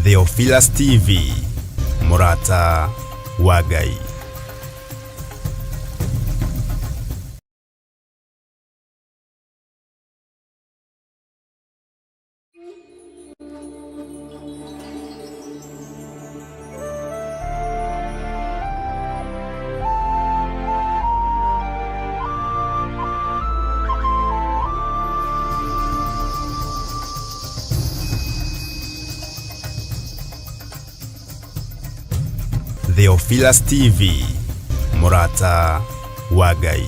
Theophilus TV, Murata wa Ngai. Theophilus TV, Murata wa Ngai.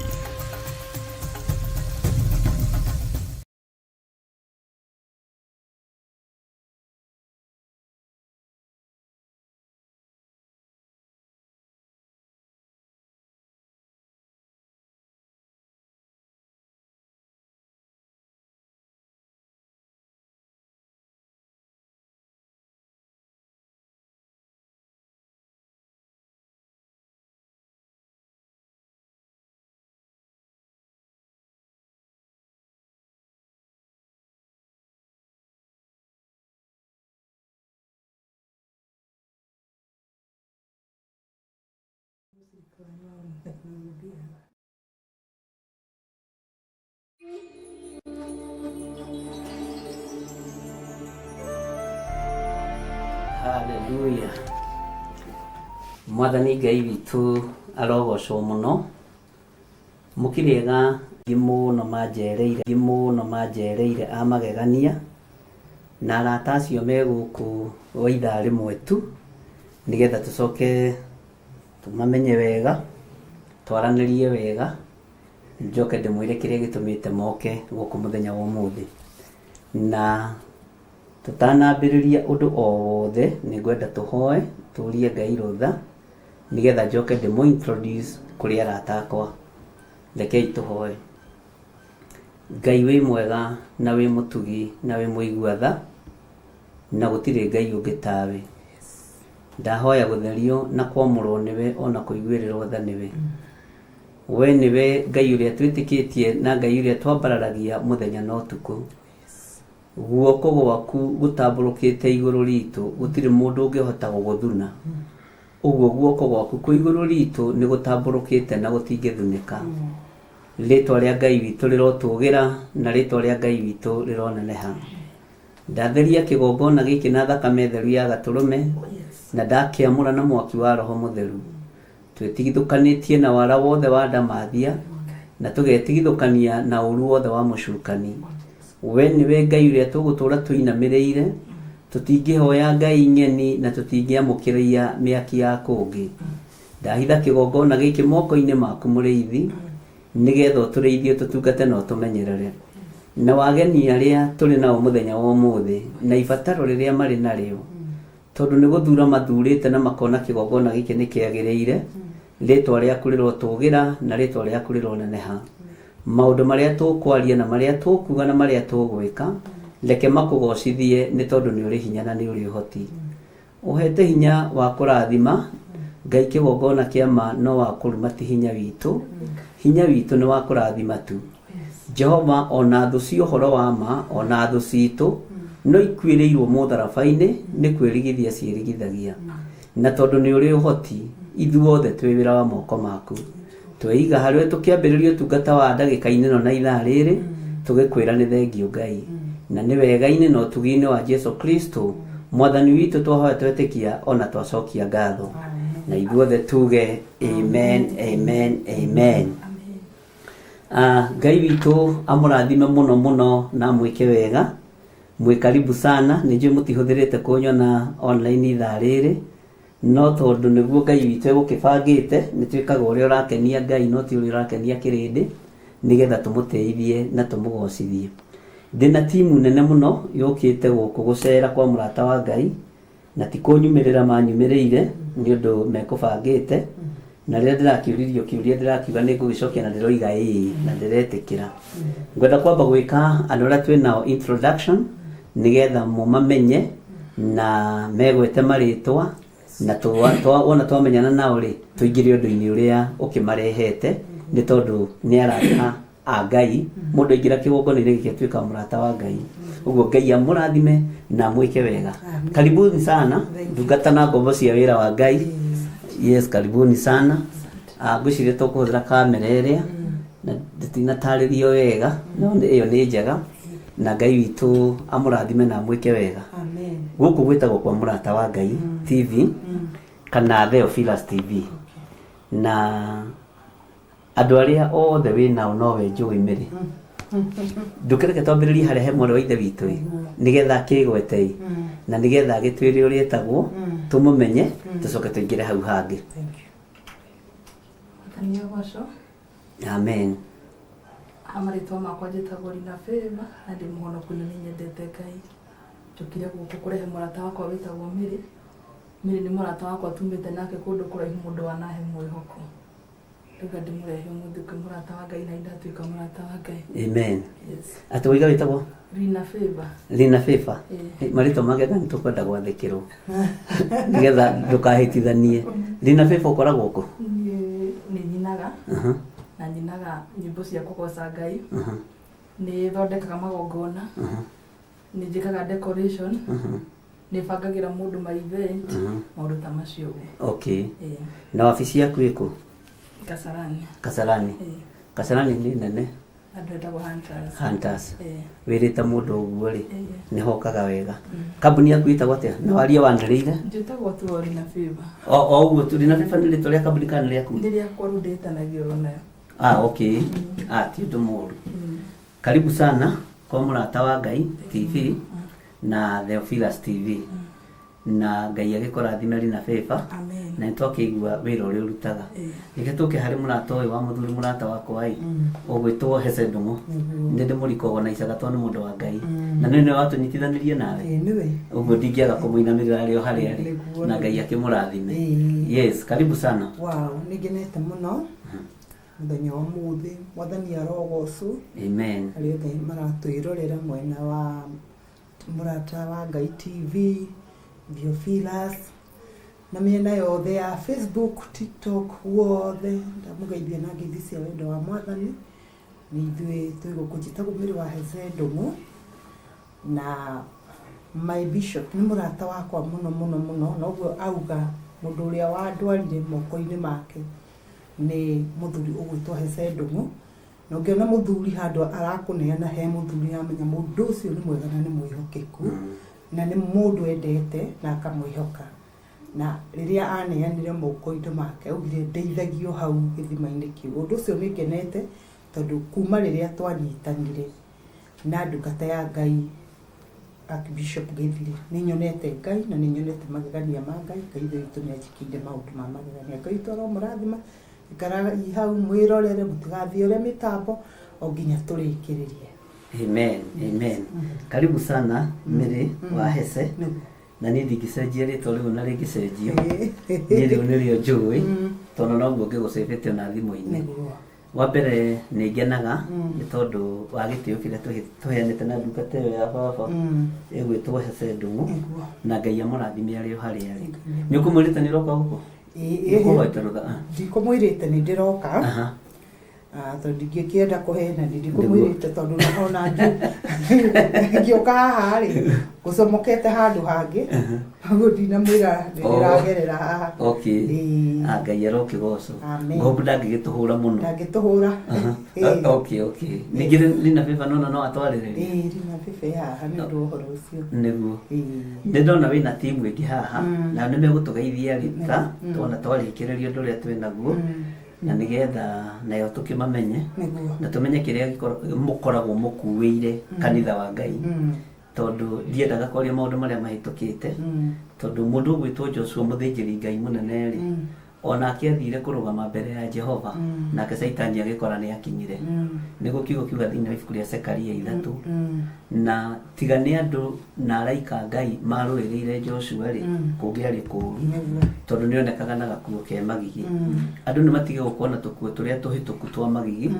Haleluya. Mwathani Ngai witu arogocwo muno mukiriega gimuno manjereire amagegania na arata acio meguku wa ithaa rimwe tu nigetha tucoke tumamenye wega twaranirie wega njoke ndimwire kiria gitumite moke guku muthenya wa umuthi na tutanambiriria undu o wothe ningwenda tuhoe turie Ngai rutha nigetha njoke ndimo introduce kuri arata akwa. Rekei tuhoe. Ngai wi mwega na wi mutugi na wi muigua tha na gutire Ngai ungi tawe. Ndahoya gutherio na kwamurwo niwe ona kuiguirirwo tha niwe. We niwe Ngai uria twitikitie na Ngai uria twambararagia muthenya na utuku. Guoko gwaku gutamburukite iguru ritu gutire mundu ungihota guguthuna. Uguo guoko gwaku ku iguru ritu ni gutamburukite na gutingithunika. Ritwa ria Ngai witu rirotugira na ritwa ria Ngai witu rironeneha. Ndatheria kigongona giki na thakame theru ya gaturume na ndakiamura na mwaki wa Roho Mutheru. Twetigithukanitie na wara wothe wa ndamathia na tugetigithukania na uru wothe wa mucukani. We niwe Ngai uria tugutura tuinamiriire tutingihoya Ngai ng'eni na tutingiamukiriria miaki ya kungi. Ndahitha kigongona giki moko-ini maku muriithi nigetha uturiithie tutungate na utumenyerere na wageni aria turi nao muthenya wa umuthi na ibataro riria mari nario tondu ni guthura mathurite na makona kigongona giki ni kiagiriire ritwa riaku rirotugira na ritwa riaku rironeneha. Maundu maria tukwaria na maria tukuga na maria tugwika leke makugocithie ni tondu ni uri hinya na ni uri uhoti. Uhete hinya wa kurathima Ngai kigongona kiama no wa kurumati hinya witu. Hinya witu ni wa kurathima tu. Jehova ona thu cio horo wa ma ona thu citu no ikwiriirwo mutharabaini ni kwirigithia ciirigithagia na tondu ni uri uhoti ithuothe twi wira wa moko maku. Tweiga harwe tukiambiririo tungata wa ndagika-ini no na ithaa riri tugikwira ni thengio Ngai na ni wega-ini no tugi-ini wa Jesu Kristo mwathani witu twahoya twetikia ona twacokia ngatho na ithuothe tuge amen amen amen. Ngai witu amurathime muno muno na mwike wega mwi karibu sana nije mutihuthirite kunyona online ithaa riri no tondu niguo Ngai witu egukibangite ni twikaga uria urakenia Ngai no ti uria urakenia kirindi nigetha tumuteithie na tumugocithie. Ndina timu nene muno yukite guku gucera kwa murata wa Ngai na ti kunyumirira manyumiriire ni undu mekubangite na rĩrĩa ndĩrakiũririo kĩũria ndĩrakiuga nĩ ngũgĩcokia na ndĩroiga na ndĩretikĩra. Ngwenda kwamba gwĩka andũ arĩa twĩ nao introduction nigetha mumamenye na megwete marĩtwa na wona twamenyana nao rĩ tũingĩre ũndũ-inĩ ũrĩa ũkĩmarehete nĩ tondũ nĩ arata a Ngai. Mũndũ aingĩra kĩgongona-inĩ gĩkĩ atuĩka mũrata wa Ngai. Uguo Ngai amũrathime na mwĩke wega. Karibuni sana ndungata na ngombo cia wĩra wa Ngai. Yes, karibuni sana. Ngwĩciria tũkũhũthĩra kamera ĩrĩa na ndĩtinatarĩrio wega no ĩyo nĩ njega na Ngai witũ amũrathime na mwĩke wega. Amen. Gũkũ gwĩtagwo kwa Mũrata wa Ngai TV kana Theophilus TV. Na andũ arĩa othe wĩnao nowe njũĩ mĩrĩ. Ndũkĩreke twambĩrĩrie harĩa he mwarĩ wa ithe witũ nĩgetha akĩgwete na nĩgetha agĩtwĩre ũrĩa etagwo tũmũmenye tũcoke tũingĩre hau hangĩ. Amen. Amarĩtwa makwa njĩtagwo Lina Favor na ndĩ mũhonoku na nĩ nyendete Ngai. Njũkire gũkũ kũrehe mũrata wakwa wĩtagwo Mĩrĩ. Mĩrĩ nĩ mũrata wakwa tumĩte nake kũndũ kũraihu mũndũ wanahe mwĩhoko. Rĩu ndĩmũrehe ũmũthĩ kwĩ mũrata wa Ngai na ndatuĩka mũrata wa Ngai. Amen. Atĩ wĩga wĩtagwo Lina Favor. Lina Favor. Marĩtwa make nĩ tũkwenda gwathĩkĩrwo nĩgetha ndũkahĩtithanie. Lina Favor ũkoragwo kũ? Nĩ nyinaga na nyinaga nyĩmbo cia kũgoca Ngai. Nĩ thondekaga magongona. Nĩ njĩkaga decoration. Nĩ bangagĩra mũndũ ma event maũndũ ta macio. Okay. Na wabici yaku ĩkũ? Kasarani. Kasarani. Kasarani nĩ nene. Andũ etagwo Hunters. Hunters. Wĩrĩte mũndũ ũguo rĩ nĩ hokaga wega. Kambuni yaku ĩtagwo atĩa na waria wanĩrĩire? Njĩtagwo tu Lina Favor. O ũguo tu Lina Favor nĩ rĩtwa rĩa kambuni kana nĩ rĩaku? Nĩ rĩakwa rĩu ndĩtanagio nayo. Okay. Ti ũndũ mũru. Karibu sana kwa Mũrata wa Ngai TV na Theophilus TV. Na Ngai agĩkũrathime Lina Favor. Amen. Na nĩtwakĩigua wĩra ũrĩa ũrutaga. Reke tũke harĩ mũrata ũyũ wa mũthuri mũrata wakwa ũgwĩtwo Hece Ndung'u. Nĩ ndĩmũrikaga na icaga tondũ nĩ mũndũ wa Ngai. Na nĩ watũnyitithanirie nawe. Ũguo ndingĩaga kũmũinamĩrĩra arĩ o harĩa arĩ na Ngai akĩmũrathime. Yes, karibu sana. Wow, nĩngenete mũno mũthenya wa ũmũthĩ Mwathani arogocwo. Amen. Arĩa othe maratwĩrorera mwena wa Mũrata wa Ngai TV, Theophilus na mĩena yothe ya Facebook, TikTok wothe ndamũgeithia na ngeithi cia wendo wa Mwathani. Nĩ ithuĩ twĩgũkũ njĩtagwo Mĩrĩ wa Hece Ndung'u na my bishop nĩ mũrata wakwa mũno mũno mũno na ũguo auga mũndũ ũrĩa wandwarire moko-inĩ make nĩ mũthuri ũgwĩtwo Hece Ndung'u. Na ũngĩona mũthuri handũ arakũneana he mũthuri amenya mũndũ ũcio nĩ mwega na nĩ mwĩhokeku na nĩ mũndũ endete na akamwĩhoka. Na rĩrĩa aneanire moko-inĩ make augire ndeithagio hau gĩthima-inĩ kĩu. Ũndũ ũcio nĩ ngenete tondũ kuma rĩrĩa twanyitanire na ndungata ya Ngai Archbishop Gĩthiri nĩ nyonete Ngai na nĩ nyonete magegania ma Ngai. Ngai witũ nĩ anjĩkĩire maũndũ ma magegania. Ngai witũ aromũrathima ikaraga hau mwĩrorere mũtigathiĩ ũrĩa mĩtambo o nginya tũrĩkĩrĩrie. Amen. Amen. Karibu sana Mĩrĩ wa Hece. Na niĩ ndingĩcenjia rĩtwa rĩu na rĩngĩcenjio. Niĩ rĩu nĩrĩo njũĩ tondũ noguo ngĩgũcĩbĩte na thimũ-inĩ. Wa mbere nĩ ngenaga nĩ tondũ wa gĩtĩo kĩrĩa tũheanĩte na ndungata ĩyo ya baba ĩgwĩtwo Hece Ndung'u na Ngai amũrathime arĩ o harĩa arĩ. Nĩ ũkũmwĩrĩte nĩ ũroka gũkũ? Ndikũmwĩrĩte nĩ ndĩroka tondũ ndingĩkĩenda kũhena ndikũmwĩrĩte tondũ ona ngĩũka haha rĩ gũcomokete handũ hangĩ ũguo ndinamwĩra ndĩragerera haha. Ngai arokĩgocwo. Ngombo ndangĩgĩtũhũra mũno. Ndangĩtũhũra. Ningĩ Lina Favor no atwarĩrĩrie. Lina Favor haha nĩ ũndũ ũhoro ũcio. Nĩguo. Nĩ ndona wĩna timu ĩngĩ haha na nĩ megũtũgeithia rita tuona twarĩkĩrĩria ũndũ ũrĩa twĩnaguo na nĩgetha nayo tũkĩmamenye na tũmenye kĩrĩa mũkoragwo mũkuĩire kanitha wa Ngai. Tondũ ndiendaga kwaria maũndũ marĩa mahĩtũkĩte tondũ mũndũ ũgwĩtwo Joshua mũthĩnjĩri Ngai mũnene rĩ onake athire kũrũgama mbere ya Jehova nake Saitani agĩkora nĩ akinyire. Nĩguo kiugo kiuga thĩinĩ wa ibuku rĩa Zekaria 3 na tiga nĩ andũ na araika Ngai marũĩrĩire Joshua rĩ kũngĩarĩ kũũru tondũ nĩ onekaga na gakuo ke magigi. Andũ nĩ matige gũkorwo na tũkuo tũrĩa tũhĩtũku twa magigi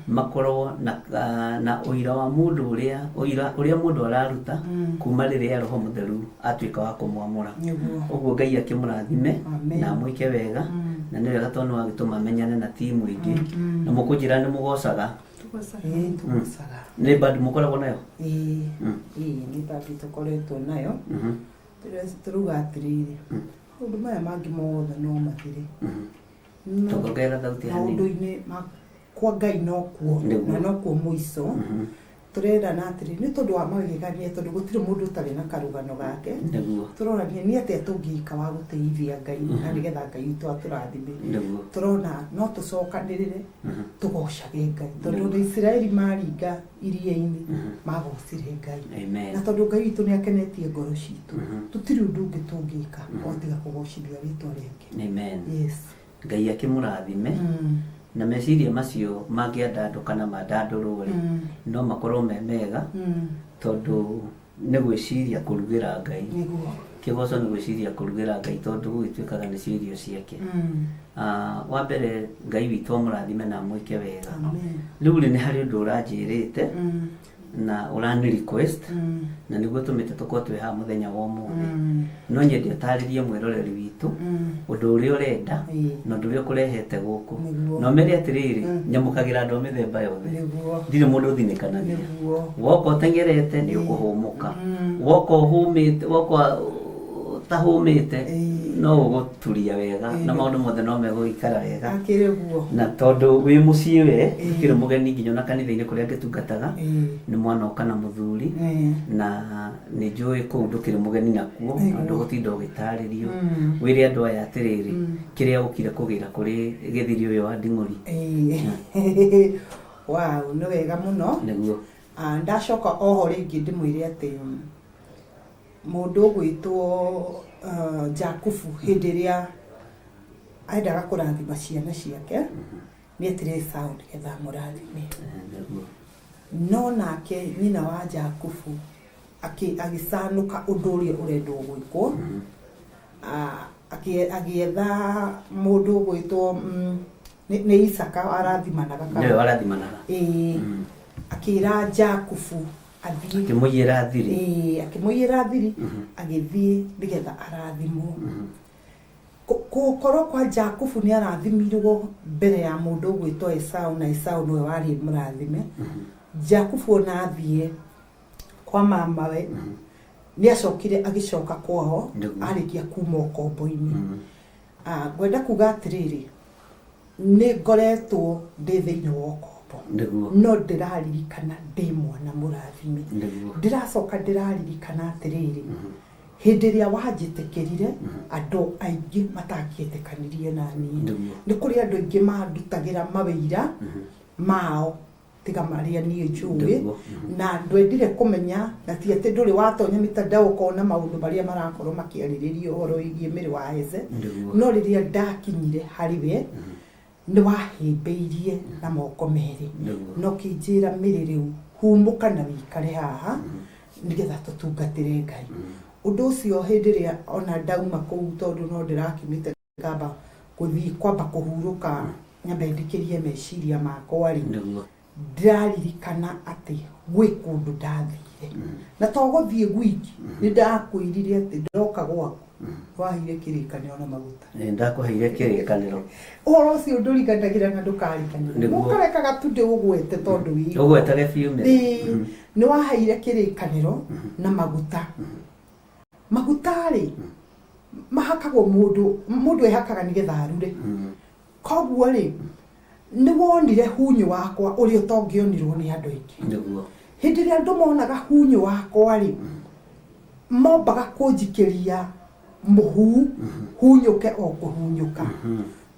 makorwo na ũira wa mũndũ ũrĩa mũndũ araruta kuma rĩrĩa Roho Mũtheru atuĩka wa kũmwamũra. Ũguo Ngai akĩmũrathime na amwĩke wega na nĩ wega tondũ wagĩtũma amenyane na timu ĩngĩ na mũkũnjĩra nĩ mũgocaga. tugocaga nä band må koragwo nayo nä bandi tå koretwo nayo tå ruga atä rä rä maå ndå maya mangä mothe no mathire tåkongerera thauti hanini maå-ndå-inä kwa Ngai nokuo na nokuo må ico tå rerana atä rä nä tondå wa magegania tondå gå tirä må ndå å tarä na karå gake tå ronania nä atä tå ngä ka wa gå teithia Ngai na nä getha Ngai witå atå rathimä tå rona no tå cokanä rä re tå gocage Ngai tondå nä Isiraeli maringa iria-inä magocire Ngai na tondå Ngai witå nä akenetie ngoro citå tå tirä å ndå å ngä tå ngä ka o tiga kå gocithia rä twa rĩngĩ Ngai akä må rathime na meciria macio mangĩandandå kana mandandårwo rĩ no makorwo me mega tondũ nĩ gwĩciria kũrugĩra Ngai kĩgoco nĩ gwĩciria kũrugĩra Ngai tondũ gũgĩtuĩkaga nĩ cio irio ciake wa mbere Ngai witũ amũrathime na amwĩke wega rĩu nĩ harĩ ũndũ ũranjĩrĩte na ũrani request na nĩguo tũmĩte tũkorwo twĩ haha mũthenya wa ũmũthĩ no nyende ũtarĩrie mwĩroreri witũ ũndũ ũrĩa ũrenda na ũndũ ũrĩa ũkũrehete gũkũ na ũmere atĩrĩrĩ nyamũkagĩra andũ a mĩthemba yothe ndirĩ mũndũ ũthinĩkanagia woka ũtengerete nĩ ũkũhũmũka woka ũhũmĩte woka ũtahũmĩte no ũgũturia wega na maũndũ mothe no megũikara wega na tondũ wĩ mũciĩ we kĩrĩ mũgeni nginya na kanitha-inĩ kũrĩa ngĩtungataga nĩ mwana oka na mũthuri na nĩ njũĩ kũu ndũkĩrĩ mũgeni nakuo na ndũgũtinda ũgĩtarĩrio wĩre andũ aya atĩrĩrĩ kĩrĩa ũkire kũgĩra kũrĩ gĩthiri ũyũ wa Nding'ũri nĩ wega mũno nĩguo ndacoka oho rĩngĩ ndĩmwĩre atĩ mũndũ ũgwĩtwo Jakubu hĩndĩ ĩrĩa endaga kũrathima ciana ciake nĩ etirĩ Esaũ nĩgetha amũrathime no nake nyina wa Jakubu agĩcanũka ũndũ ũrĩa ũrendwo gwĩkwo agĩetha mũndũ ũgwĩtwo nĩ Isaka arathimanaga akĩra Jakubu akĩmũiyĩra thiri agĩthiĩ nĩgetha arathimwo gũkorwo kwa Jakubu nĩ arathimirwo mbere ya mũndũ ũgwĩtwo Esaũ na Esaũ nĩwe warĩ mũrathime Jakubu ona athiĩ kwa mamawe nĩ acokire agĩcoka kwao arĩkia kuma ũkombo-inĩ ngwenda kuga atĩrĩrĩ nĩ ngoretwo ndĩ thĩinĩ wa ũkombo no ndĩraririkana ndĩ mwana mũrathime ndĩracoka ndĩraririkana atĩrĩrĩ hĩndĩ ĩrĩa wanjĩtĩkĩrire andũ aingĩ matangĩetĩkanirie na niĩ nĩ kũrĩ andũ aingĩ mandutagĩra mawĩira mao tiga marĩa niĩ njũĩ na ndwendire kũmenya na ti atĩ ndũrĩ watonya mitandao ũkona maũndũ marĩa marakorwo makĩarĩrĩrio ũhoro wĩgiĩ mĩrĩ wa Eze no rĩrĩa ndakinyire harĩ we nĩ wahĩmbĩirie na moko merĩ no kĩnjĩra mĩrĩ rĩu humũka na wĩikare haha nĩgetha tũtungatĩre Ngai ũndũ ũcio hĩndĩ ĩrĩa ona ndauma kũu tondũ no ndĩrakĩmĩte ngamba gũthiĩ kwamba kũhurũka nyambe ndikĩrie meciria makwa rĩ ndĩraririkana atĩ gwĩ kũndũ ndathire na to gũthiĩ gwiki nĩ ndakwĩrire atĩ ndoka gwaku wahire kĩrĩkanĩro na maguta ndakũheire kĩrĩkanĩro ũhoro ũcio ndũriganagĩra na ndũkarikanĩra ũkarekaga tu ndĩũgwete tondũ ũgwetage biũ nĩ waheire kĩrĩkanĩro na maguta rĩ mahakagwo mũndũ ehakaga nĩgetha arure koguo rĩ nĩ wonire hunyũ wakwa ũrĩa ũtongĩonirwo nĩ andũ aingĩ hĩndĩ ĩrĩa andũ monaga hunyũ wakwa rĩ mombaga kũnjikĩria mũhu hunyũke o kũhunyũka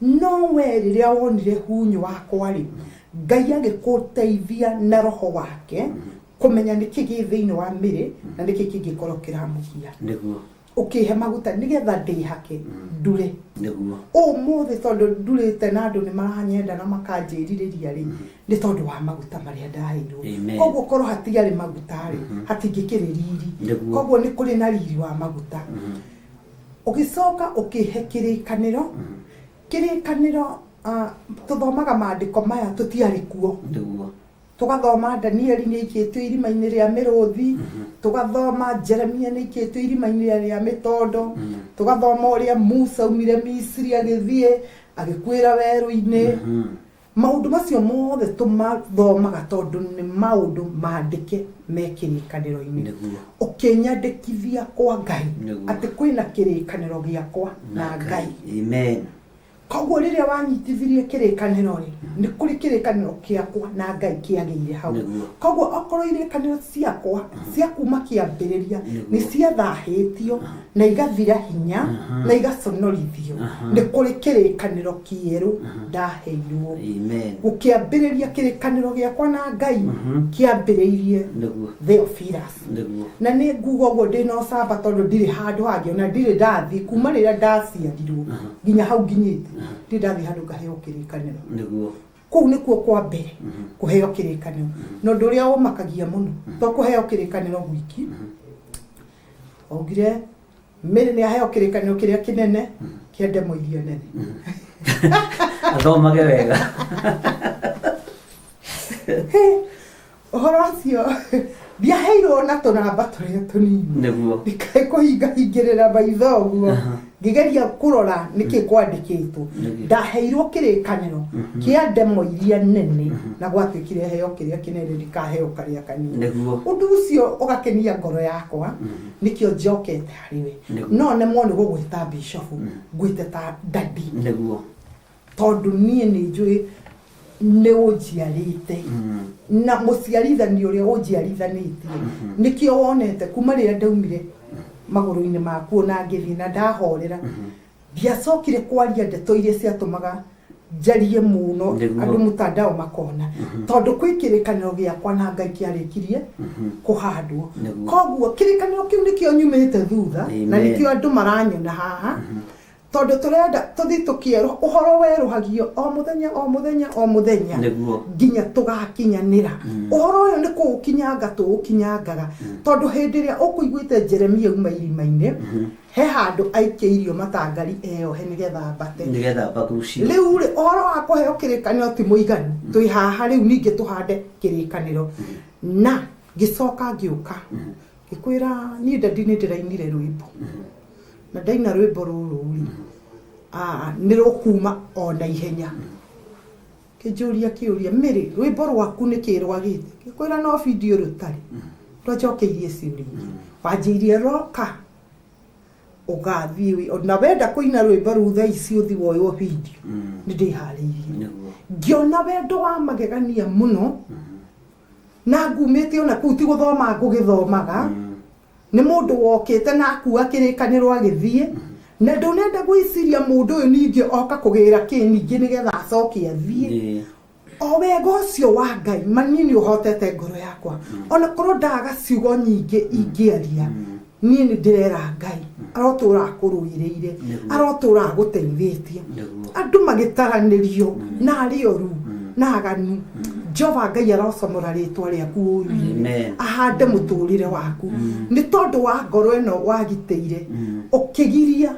no we rĩrĩa wonire hunyũ wakwa rĩ Ngai agĩkũteithia na roho wake kũmenya nĩkĩ gĩ thĩinĩ wa mĩrĩ na nĩkĩ kĩngĩkorwo kĩramũgia ũkĩhe maguta nĩgetha ndĩhake ndure ũmũthĩ tondũ ndurĩte na andũ nĩ maranyenda na makanjĩrirĩria rĩ nĩ tondũ wa maguta marĩa ndaheirwo koguo korwo hatigarĩ maguta rĩ hatingĩkĩrĩ riri koguo nĩ kũrĩ na riri wa maguta ũgĩcoka ũkĩhe kĩrĩkanĩro tũthomaga maandĩko maya tũtiarĩ kuo tugathoma Danieli nĩ aikĩtio irima-inĩ rĩa mĩrũthi tugathoma Jeremia nĩ aikĩtio irima-inĩ rĩa mĩtondo tugathoma ũrĩa Musa umire Misiri agĩthiĩ agĩkuĩra werũ-inĩ maundu macio mothe tumathomaga tondu ni maundu mandike me kirikaniro-ini ukinyandikithia kwa Ngai ati kwina kirikaniro giakwa na Ngai. Amen. Koguo riria wanyitithirie kirikaniro ri ni kuri kirikaniro kiakwa na Ngai kiageire hau. Koguo okorwo irikaniro ciakwa cia kuma kiambiriria ni ciathahitio na igathira hinya na igaconorithio ni kuri kirikaniro kieru ndaheirwo. Amen. Gukiambiriria kirikaniro giakwa na Ngai kiambiririe Theophilus. Na ni nguga uguo ndina ucamba tondu ndiri handu hangi ona ndiri ndathi kuma riria ndaciarirwo nginya hau nginyite ndathi handu ngaheo kirikaniro. Kuu nikuo kwa mbere kuheo kirikaniro no nduria umakagia muno to kuheo kirikaniro gwiki augire Mary ni aheo kirikaniro kiria kinene kiende muirio nene athomage wega uhoro acio ndiaheirwo na tunamba turia tunini niguo ndikai kuhingahingirira maitho guo ngigeria kurora niki kwandikitwo ndaheirwo kirikaniro kia ndemo iria nene na gwatwikire heo kiria kinene ndikaheo karia kanini undu ucio ugakenia ngoro yakwa nikio njokete hariwe no nemwo ni gugwita bishop gwite ta dadi niguo tondu nie ni njui ni ujiarite na muciarithani uria ujiarithanĩtie nikio wonete kuma riria ndaumire maguru-ini maku na ngithi na ndahorera ndiacokire kwaria ndeto iria ciatumaga njarie muno andu mutandao makona tondu kwi kirikaniro giakwa na Ngai kiarikirie kuhandwo. Koguo kirikaniro kiu nikio nyumite thutha na nikio andu maranyona haha tondu turenda tuthi tukierwo uhoro weruhagio o muthenya nginya tugakinyanira uhoro uyu ni kuukinyanga tuukinyangaga tondu hindi ria ukuiguite Jeremia uma irima-ini he handu aikeirio matangari eyohe nigetha mbate riu ri uhoro wa kuheo kirikaniro ti muiganu twi haha riu ningi tuhande kirikaniro na gicoka ngiuka gikwira ni ndadi ni ndirainire rwimbo na ndaina rwimbo ruru ni rukuma ona ihenya kijuria kiuria Mary rwimbo rwaku ni kirwagite gikwira no video rutari rwajokeirie ciuria wanjirie roka ugathi ona wenda kuina rwimbo rutha ici uthi woyo video ni ndihariirie ngiona wendo wa magegania muno na ngumite ona kuu ti guthoma ngugithomaga ni mundu wokite na akua kirikaniro agithie na ndonenda gwiciria mundu uyu ningi oka kugira kiningi nigetha acoke athie o wega ucio wa Ngai manini uhotete ngoro yakwa ona korwo ndaga ciugo nyingi ingiaria nie ni ndirera Ngai arotura akuruireire arotura aguteithitie andu magitaranirio na arioru na aganu Jehova Ngai arocomora ritwa riaku uru-ini ahande muturire waku ni tondu wa ngoro eno wagiteire ukigiria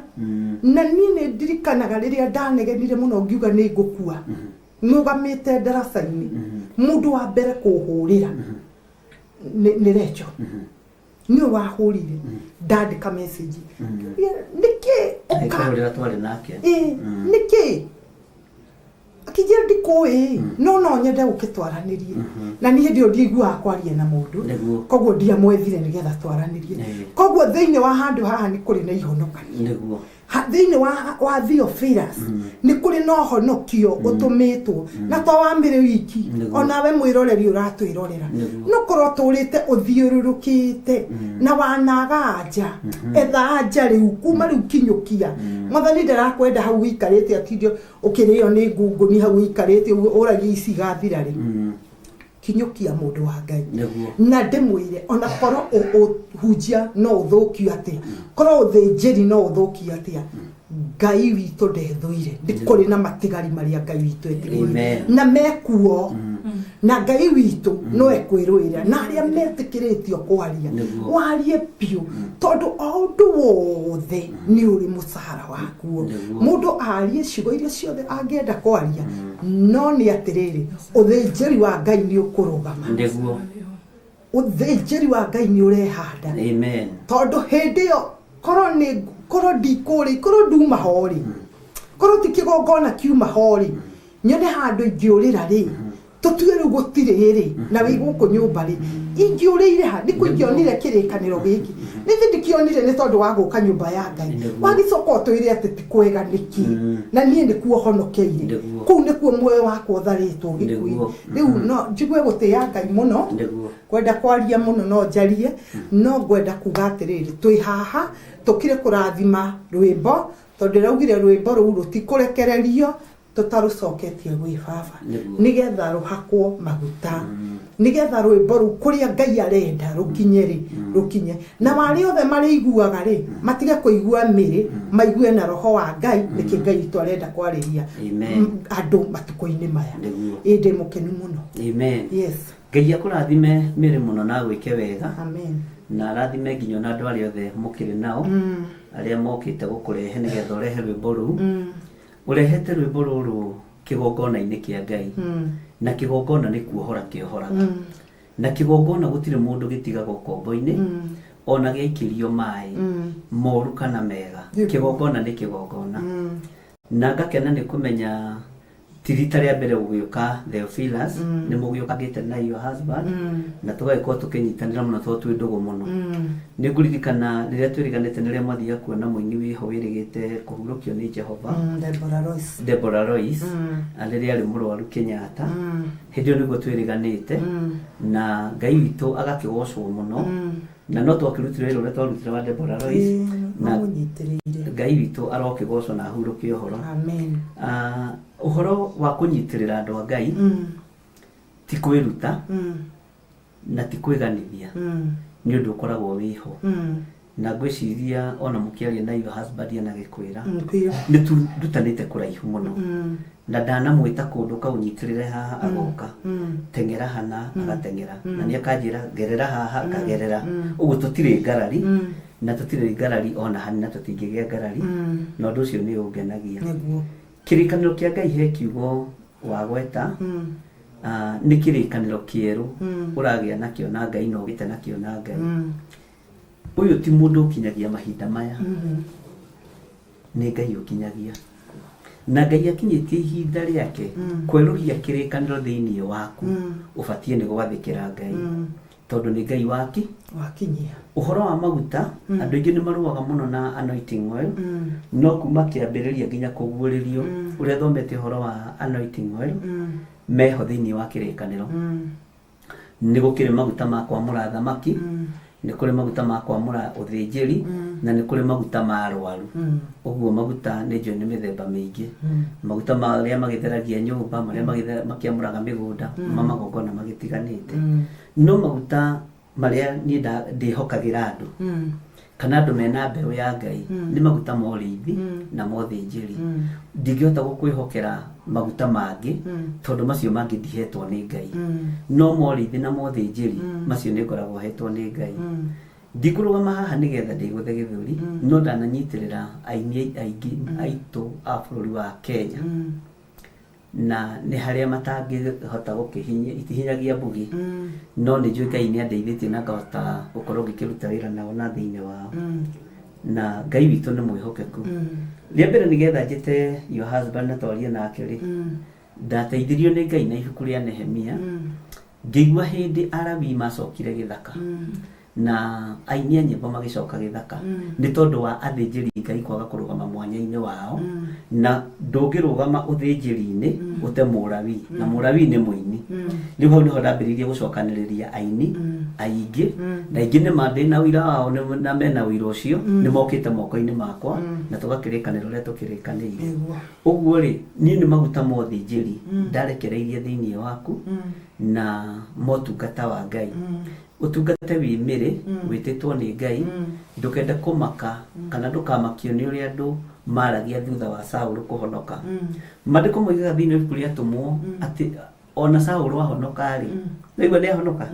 na nie ndirikanaga riria ndanegenire muno ngiuga ni ngukua nugamite ndaraca-ini mundu wa mbere kuhurira ni Recho ni wahurire ndandika message niki ukarira twari nake niki akijira ndikoi no nyende ukitwaranirie na ni hindi ndigua kwaria na mundu koguo ndia mwethire nigetha twaranirie koguo thiini wa handu haha ni kuri na ihonokania thiini wa Theophilus ni kuri no honokio utumitwo na to wa mbere wiki ona we mwiroreri uratwirorera no korwo turite uthiururukite na wanaganja ethanja riu kuma riu kinyukia mwathani ndarakwenda hau wikarite atindio ukirio ni ngungu ni hau wikarite uragi icigathira ri kinyukia mundu wa Ngai na ndimwire ona korwo uhunjia no uthukio atia korwo uthinjiri no uthukio atia Ngai witu ndethuire ndikuri na matigari maria Ngai witu etigire na mekuo na Ngai witu no ekwirwira na aria metikiritio kwaria warie piu tondu o undu wothe ni uri mucara wakuo mundu arie ciugo iria ciothe angienda kwaria no ni atiriri uthinjiri wa Ngai ni ukurugama uthinjiri wa Ngai ni urehanda tondu hindi yo korwo ndikuri korwo nduma hori korwo tikigongona kiuma hori nyone handu ingiurira ri tutue ru gutire ri na wi guku nyumba ri ingiurire ha ni kuingionire kirikaniro giki ni ndikionire ni tondu wa guka nyumba ya Ngai wagicoka tuire ati tikwega niki na nie ni kuo honokeire kuu ni kuo muoyo wakwa utharitwo gikui riu no njigwe gutia Ngai muno kwenda kwaria muno no njarie no ngwenda kuga atiriri twi haha tukire kurathima rwimbo tondu raugire rwimbo ru rutikurekererio tutarucoketie gwi baba nigetha ruhakwo maguta nigetha rwimbo ru kuria Ngai arenda rukinye na wari othe mari iguaga ri matige kuigua miri maigue na roho wa Ngai niki Ngai twarenda kwariria andu matuko-ini maya indi mukenu muno amen yes Ngai akurathime miri muno na gwike wega amen na rathime nginyo na andu aria othe mukiri nao aria mokite gukurehe nigetha urehe rwimbo ru urehete rwimbo ruru kigongona-ini kia Ngai na kigongona ni kuohora kiohoraga na kigongona gutire mundu gitigaga ukombo-ini ona giaikirio mai moru kana mega kigongona ni kigongona na ngakena ni kumenya tirita ria mbere gugiuka Theophilus ni mugiukagite na your husband na tugaikorwo tukinyitanira muno to twi ndugu muno ni nguririkana riria twiriganite niria mwathia kuona muini wiho wirigite kuhurukio ni Jehova Deborah Royce riria ari murwaru Kenyatta hindio niguo twiriganite na Ngai witu agakigocwo muno na no twakirutire wira uria twarutire wa Deborah Royce na Ngai witu arokigocwo na ahurukio horo amen uhoro wa kunyitirira andu a Ngai ti kwiruta na ti kwiganithia ni undu ukoragwo wiho na gwiciria ona mukiaria na your husband na gikwira ni turutanite kuraihu muno na ndana mwita kundu kaunyitirire haha agoka tengera hana agatengera na ni akanjira gerera haha akagerera ugu tutire ngarari na tutire ngarari ona hani na tutingigia ngarari no ndu ucio ni ungenagia kirikaniro kia Ngai he kiugo wa gweta ni kirikaniro kieru uragia nakio na Ngai no gite nakio na Ngai uyu ti mundu kinyagia mahinda maya ni Ngai ukinyagia na Ngai akinyitie ihinda riake kweruhia kirikaniro thiini waku ubatie ni gwathikira Ngai tondu ni Ngai wakinyia uhoro wa maguta andu ingi ni maruaga muno na anointing oil no kuma kiambiriria nginya kuguuririo uria thomete uhoro wa anointing oil meho thiini wa kirikaniro ni gukire maguta ma kwamura thamaki ni kuri maguta ma kwamura uthinjiri na ni kuri maguta ma arwaru uguo maguta ni njo ni mithemba mingi maguta maria magitheragia nyumba maria makiamuraga migunda magongona magitiganite no maguta maria ni ndihokagira andu kana andu mena mbeu ya Ngai ni maguta ma uriithi na mothinjiri ndingihota gukwihokera maguta mangi tondu macio mangi ndihetwo ni Ngai no ma uriithi na mothinjiri macio ni ngoragwo hetwo ni Ngai ndikurugama haha nigetha ndiguthe githuri no ndananyitirira aini aingi aitu a bururi wa Kenya na ni haria matangihota gukihinya itihinyagia mbugi no ni njui Ngai ni andeithitie na ngahota gukorwo ngikiruta wira nao na thiini wao na Ngai witu ni mwihokeku ria mbere nigetha njite your husband na twarie nake ri ndateithirio ni Ngai na ibuku ria Nehemia ngigua hindi Arabi macokire githaka na ainia nyimbo magicoka githaka ni tondu wa athinjiri Ngai kwaga kurugama mwanya-ini wao na ndungirugama uthinjiri-ini ute murawi na murawi ni muini ni ho ni ho ndambiririe gucokaniriria aini aingi na ingi ni mandi na wira wao na mena wira ucio ni mokite moko-ini makwa na tugakirikanira uria tukirikanire uguo ri ni maguta mo thinjiri ndarekereirie thiini waku na motungata wa Ngai utungate wimire wititwo ni Ngai ndukenda kumaka kana ndukamakio ni uria andu maragia thutha wa Saulu kuhonoka mandiko moigaga thiini wa kuria tumwo ati ona Saulu ahonoka ri nigwa ni ahonoka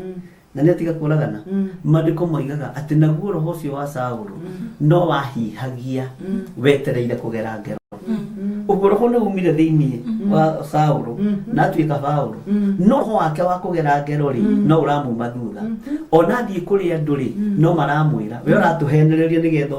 na ni atiga kuragana mandiko moigaga ati naguo roho ucio wa Saulu no wahihagia wetereire kugera ngero uguo koguo roho nĩ umire thĩinĩ wa Saũlũ na atuĩka Paũlũ no roho wake wa kũgera ngero rĩ no ũramuma thutha ona thiĩ kũrĩ andũ rĩ no maramwĩra we ũratũhenereria nĩgetha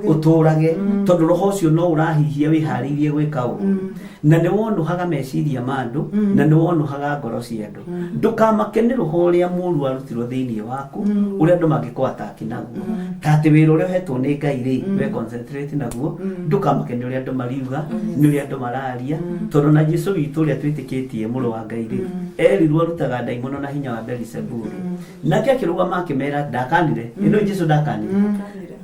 ũtũrage tondũ roho ũcio no ũrahihia wĩharĩirie gwĩka ũũ na nĩ wonuhaga meciria ma andũ na nĩ wonuhaga ngoro cia andũ ndũkamake nĩ roho ũrĩa mũũru warutirwo thĩinĩ waku ũrĩa andũ mangĩkorwo ataki naguo ta atĩ wĩra ũrĩa ũhetwo nĩ Ngai rĩ we concentrate naguo ndũkamake nĩ ũrĩa andũ mariuga nĩ ũrĩa andũ mararia tondũ na Jesũ witũ ũrĩa twĩtĩkĩtie mũrũ wa Ngai rĩ erirwo arutaga ndaimono na hinya wa Beelzebuli nake akĩrũgama akĩmera ndakanire ĩno Jesũ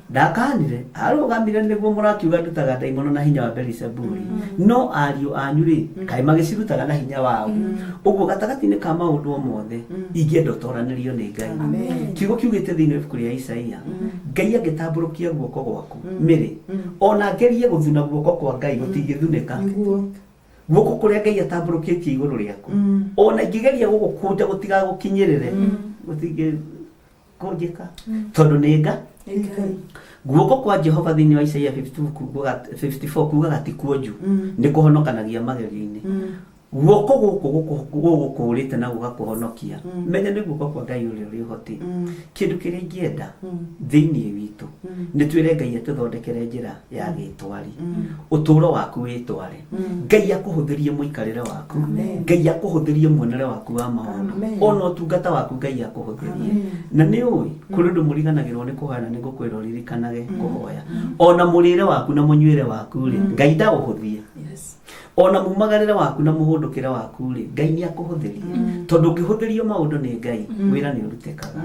ndakanire arũgamire nĩguo mũrakiuga ndutaga ndaimono na hinya wa Beelzebuli no ariũ anyu rĩ kaĩ magĩcirutaga na hinya wao ũguo gatagatĩ-inĩ ka maũndũ mothe ingĩenda ũtoranĩrio nĩ Ngai kiugo kiugĩte thĩinĩ wa ibuku rĩa Isaia Ngai agĩtambũrũkia guoko gwaku mĩrĩ ona ngerie gũthuna guoko kwa Ngai gũtingĩthunĩka guoko kũrĩa Ngai atambũrũkĩtie igũrũ rĩaku ona ingĩgeria gũgũkunda gũtigagũkinyĩrĩre gũtingĩkũnjĩka tondũ nĩ Ngai guoko kwa Jehova thĩinĩ wa Isaia 54 kuugaga ti kuonju nĩ kũhonokanagia magerio-inĩ guoko gũkũ gũkũrĩte na gũgakũhonokia menya nĩ guoko kwa Ngai ũrĩa ũrĩ ũhoti kĩndũ kĩrĩa ingĩenda thĩinĩ witũ nĩ twĩre Ngai atũthondekere njĩra ya gĩtwari ũtũũro waku wĩtware Ngai akũhũthĩrie mũikarĩre waku Ngai akũhũthĩrie muonere waku wa maũndũ ona ũtungata waku Ngai akũhũthĩrie na nĩ ũĩ kũrĩ ũndũ mũriganagĩrwo nĩ kũhoya nĩ ngũkwĩra ũririkanage kũhoya ona mũrĩre waku na mũnyuĩre waku rĩ Ngai ndaũhũthie ona mumagarĩre waku na mũhũndũkĩre waku rĩ Ngai nĩ akũhũthĩrie tondũ ũngĩhũthĩrio maũndũ nĩ Ngai wĩra nĩ ũrutĩkaga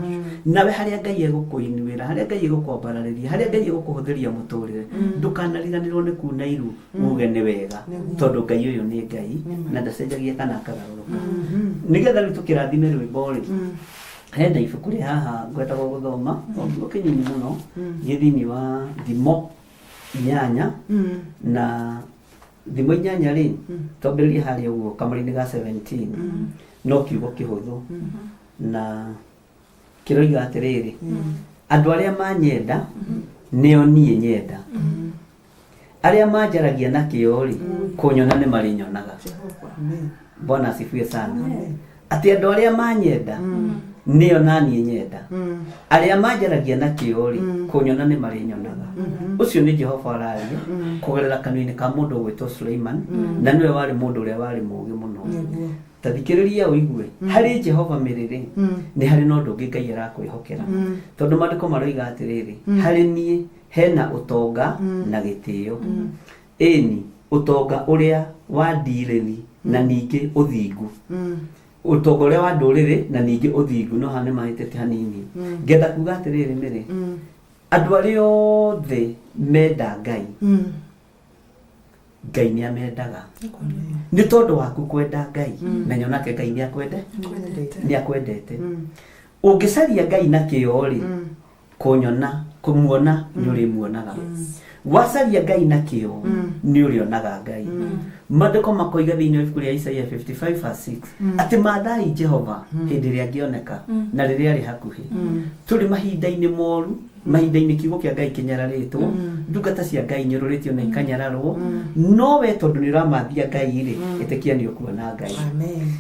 nawe harĩa Ngai egũkũinũĩra harĩa Ngai egũkwambararĩria harĩa Ngai egũkũhũthĩria mũtũrĩre ndũkanariganĩrwo nĩ kuuna iru uge nĩ wega tondũ Ngai ũyũ nĩ Ngai na ndacenjagia kana akagarũrũka nĩgetha rĩu tũkĩrathime rwĩmbo rĩ henda ibuku rĩ haha ngwendagwo gũthoma o kĩnyinyi mũno gĩthĩinĩ wa Thimo 8 na Thimo 8 rĩ twambĩrĩrie harĩa ũguo kamũrĩ-inĩ ga 17 no kiugo kĩhũthũ na kĩroiga atĩrĩrĩ andũ arĩa manyenda nĩo niĩ nyenda arĩa manjaragia na kĩo rĩ kũnyona nĩ marĩnyonaga Bwana asifiwe sana atĩ andũ arĩa manyenda nĩo naniĩ nyenda arĩa manjaragia na kĩo rĩ kũnyona nĩ marĩnyonaga ũcio nĩ Jehova araria kũgerera kanua-inĩ ka mũndũ ũgwĩtwo Suleiman na nĩwe warĩ mũndũ ũrĩa warĩ mũũgĩ mũno ta thikĩrĩria ũigue harĩ Jehova mĩrĩrĩ nĩ harĩ na ũndũ ũngĩ Ngai arakwĩhokera tondũ maandĩko maroiga atĩrĩrĩ harĩ niĩ hena ũtonga na gĩtĩo ĩni ũtonga ũrĩa wa ndirĩri na ningĩ ũthingu ũtonga ũrĩa wa ndũrĩrĩ na ningĩ ũthingu no hane mahĩtĩte hanini ngenda kuga atĩrĩrĩ mĩrĩ andũ arĩa othe menda Ngai Ngai nĩ amendaga nĩ tondũ waku kwenda Ngai menya nake Ngai nĩ akwendete ũngĩcaria Ngai na kĩo rĩ kũmuona nĩ ũrĩmuonaga wacaria Ngai na kĩo nĩ ũrĩonaga Ngai maandĩko makoiga thĩinĩ wa ibuku rĩa Isaia 55:6 atĩ maathai Jehova hĩndĩ ĩrĩa angĩoneka na rĩrĩa arĩ hakuhĩ tũrĩ mahinda-inĩ moru mahinda-inĩ kiugo kĩa Ngai kĩnyararĩtwo ndungata cia Ngai nyũrũrĩtio na ikanyararwo no we tondũ nĩ ũramathia Ngai rĩ ĩtĩkia nĩ ũkuona Ngai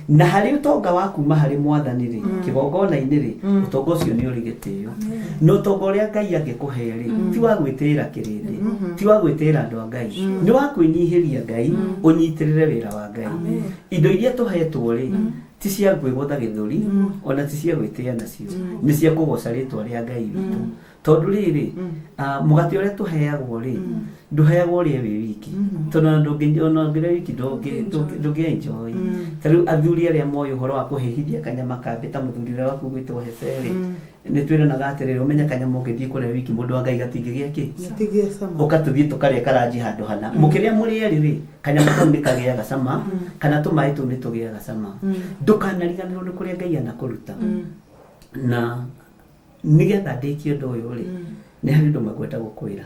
na harĩ ũtonga wa kuuma harĩ Mwathani rĩ kĩgongona-inĩ rĩ ũtonga ũcio nĩ ũrĩ gĩtĩo no ũtonga ũrĩa Ngai angĩkũhe rĩ ti wa gwĩtĩĩra kĩrĩndĩ ti wa gwĩtĩĩra andũ a Ngai nĩ wa kwĩnyihĩria Ngai ũnyitĩrĩre wĩra wa Ngai indo iria tũhetwo rĩ ti cia gwĩgũtha gĩthũri ona ti cia gwĩtĩĩa nacio nĩ cia kũgoca rĩtwa rĩa Ngai witũ tondũ rĩrĩ mũgate ũrĩa tũheagwo rĩ ndũheagwo ũrĩa wĩ wiki tondũ ndũngĩrĩa wiki ndũngĩ-enjoy ta rĩu athuri arĩa moĩ ũhoro wa kũhĩhithia kanyama kambĩ ta mũthuri ũrĩa waku gwĩtwo Heseri nĩ twĩranaga atĩrĩrĩ ũmenya kanyama ũngĩthiĩ kũrĩa wiki mũndũ wa Ngai gatingĩgĩa kĩ ũgatũthiĩ tũkarĩa karanji handũ hana mũkĩrĩa mũrĩ erĩ rĩ kanyama kau nĩ kagĩaga cama kana tũmaĩ tũu nĩ tũgĩaga cama ndũkanariganĩrwo nĩ kũrĩa Ngai anakũruta na nĩgetha ndĩkie ũndũ ũyũ rĩ nĩ harĩ ũndũ magwenda gũkwĩra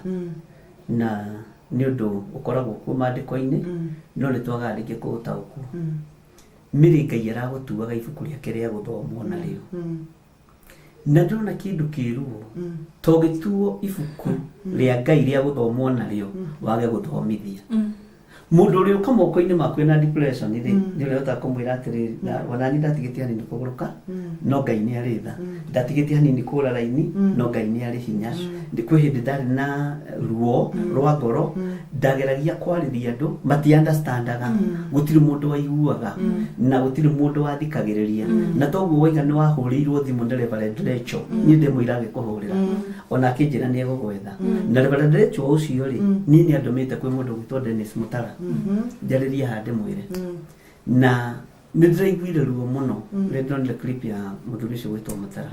na nĩ ũndũ ũkoragwo kuo maandĩko-inĩ no nĩ twagaga rĩngĩ kũũtaũkwo mĩrĩ Ngai aragũtuaga ibuku rĩake rĩa gũthomwo narĩo na ndĩrona kĩndũ kĩĩruo to gĩtuo ibuku rĩa Ngai rĩa gũthomwo narĩo wage gũthomithia mundu uri ukamoko-ini maku na depression ri ni uri utakumwira atiri wana ni ndatigite hanini kuguruka no Ngai ni ari tha ndatigite hanini kura raini no Ngai ni ari hinya ndikwe hindi ndari na ruo rwa ngoro ndageragia kwariria andu mati understandaga gutiri mundu waiguaga na gutiri mundu wathikagiriria na toguo waiga ni wahurirwo thimu ni Reverend Rachel ni ndimwira gikuhurira ona kinjira ni egugwetha na Reverend Rachel ucio ri ni ni andumite kwi mundu gwitwo Dennis Mutara njariria hande mwire na nindiraiguire ruo muno ndonire clip ya muthuri ucio gwitwo Mutara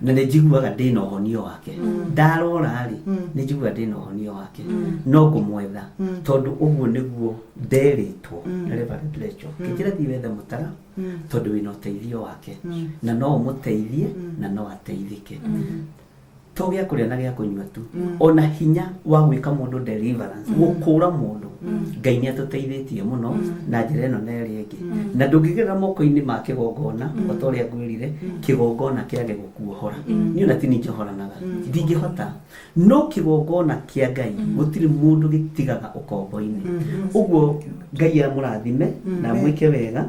na njiguaga ndina uhonio wake ndarora ri njiguaga ndina uhonio wake no kumwetha tondu uguo niguo nderitwo na Reverend Rachel kinjira thi wethe Mutara tondu wina uteithio wake na no umuteithie na no ateithike to gya kuria na gya kunywa tu ona hinya wa gwika mundu deliverance gukura mundu Ngai ni atuteithĩtie muno na njĩra ĩno na ĩrĩa ĩngĩ na ndũngĩgerera moko-inĩ ma kĩgongona otorĩa ngwĩrire kĩgongona kĩage gũkuohora niĩ ona tini njohoranaga ndingĩhota no kĩgongona kĩa Ngai gũtirĩ mũndũ gĩtigaga ũkombo-inĩ ũguo Ngai amũrathime na mwĩke wega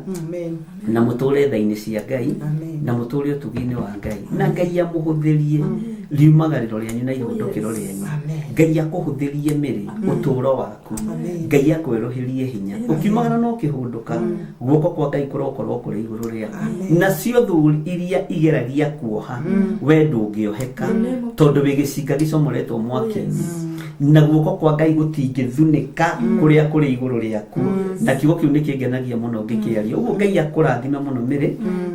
na mũtũre tha-inĩ cia Ngai na mũtũre ũtugi-inĩ wa Ngai na Ngai amũhũthĩrie riumagarĩro rĩanyu na ihũndũkĩro rĩanyu Ngai akũhũthĩrie mĩrĩ ũtũro waku Ngai akweroherie hinya ukimagana no kihunduka guoko kwa Ngai kurokorwo kuri iguru rĩaku nacio thuri iria igeragia kuoha we ndũngĩoheka tondu wĩgĩcinga gĩcomoretwo mwaki-inĩ na guoko kwa Ngai gũtingĩthunĩka kũrĩa kũrĩ iguru rĩaku na kiugo kĩu nĩkĩngenagia mũno ngĩkĩaria ũguo Ngai akũrathime mũno mĩrĩ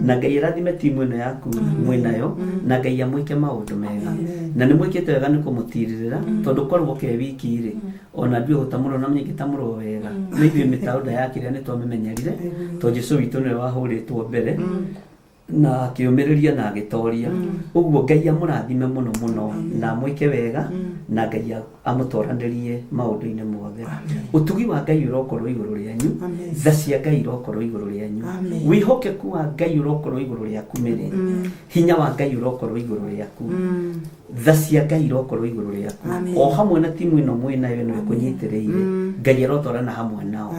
na Ngai arathime timu ĩno yaku mwĩnayo na Ngai amwĩke maũndũ mega na nĩ mwĩkĩte wega nĩ kũmũtirĩrĩra tondu korwo ke wiki rĩ ona ndue gutamuro na mnyeki tamuro wega nĩ ithuĩ mĩtauda yakire nĩ twamĩmenyerire to Jesũ witũ nĩ wahũrĩtwo mbere na kĩũmĩrĩria na agĩtoria ũguo Ngai amũrathime mũno mũno na mwĩke wega na Ngai amũtwaranĩrie maũndũ-inĩ mothe ũtugi wa Ngai ũrokorwo igũrũ rĩanyu tha cia Ngai ũrokorwo igũrũ rĩanyu wĩhokeku wa Ngai ũrokorwo igũrũ rĩaku mĩrĩ hinya wa Ngai ũrokorwo igũrũ rĩaku tha cia Ngai ũrokorwo igũrũ rĩaku o hamwe na timu ĩno mwĩnayo ĩno ĩkũnyitĩrĩire Ngai arotwarana hamwe nao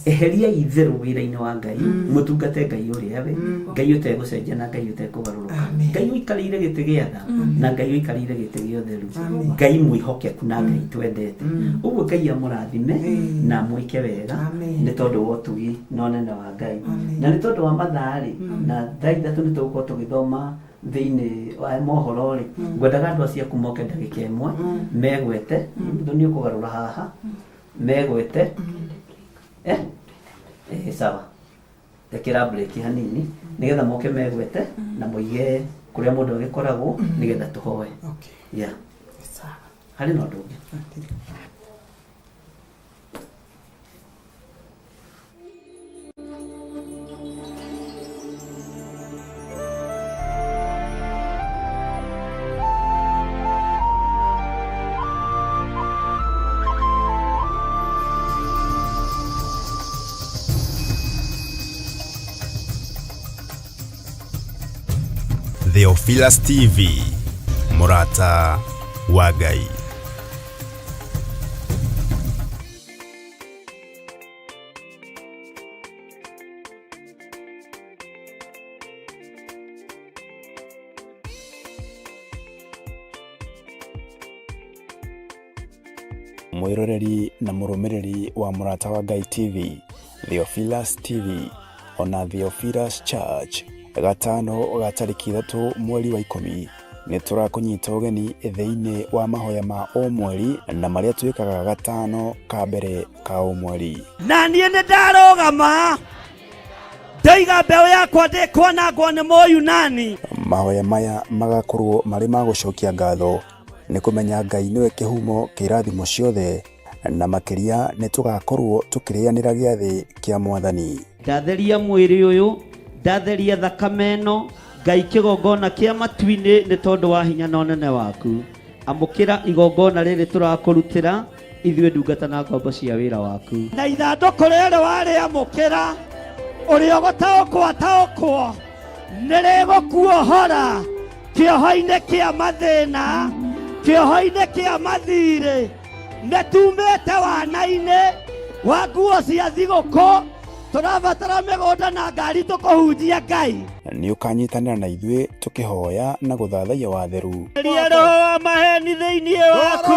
eheria itherũ wĩra-inĩ wa Ngai mũtungate Ngai ũrĩa we Ngai ũtegũcenjia na Ngai ũtekũgarũrũka Ngai ũikarĩire gĩtĩ gĩa tha na Ngai ũikarĩire gĩtĩ gĩa ũtheru Ngai mwĩhokeku na Ngai twendete ũguo Ngai amũrathime na mwĩke wega nĩ tondũ wa ũtugi na ũnene wa Ngai na nĩ tondũ wa mathaa rĩ na thaa ithatũ nĩ tũgũkorwo tũgĩthoma thĩinĩ wa mohoro rĩ ngwendaga andũ acio moke ndagĩka ĩmwe megwete mũndũ nĩ ũkũgarũra haha megwete sawa tekera break hanini nigetha moke megwete na moige kuria mundu agikoragwo nigetha tuhoe yeah sawa hari no ndungi Theophilus TV, Murata wa Ngai. Mwiroreri na murumiriri wa Murata wa Ngai TV, Theophilus TV, ona Theophilus Church. Gatano gatariki 3 mweri wa 10 ni turakunyita ugeni thĩinĩ wa mahoya ma o mweri na maria twikaga gatano ka mbere ka o mweri na niĩ nĩ ndarogama ndaiga mbeũ yakwa ndĩkwanangwo nĩ Mũyunani. Mahoya maya magakorwo marĩ ma gũcokia ngatho nĩ kũmenya Ngai nĩwe kĩhumo kĩa irathimo ciothe na makĩria nĩ tũgakorwo tũkĩrĩanĩra gĩathĩ kĩa Mwathani. Ndatheria mwĩrĩ ũyũ ndatheria thakame ĩno Ngai kĩgongona kĩa matu-inĩ nĩ tondũ wa hinya na ũnene waku. Amũkĩra igongona rĩrĩ tũrakũrutĩra ithuĩ ndungata na ngombo cia wĩra waku. Na ithandũkũ rĩrĩ warĩamũkĩra ũrĩa gũtaũkwo nĩrĩgũkuohora kĩoho-inĩ kĩa mathĩna, kĩoho-inĩ kĩa mathirĩ, nĩtumĩte wana-inĩ wa nguo cia thigũkũ tũrabatara mĩgũnda na ngari tũkũhunjia Ngai. Nĩ ũkanyitanĩra na ithuĩ tũkĩhoya na gũthathaiya watheru. Ria roho wa maheni thĩinĩ waku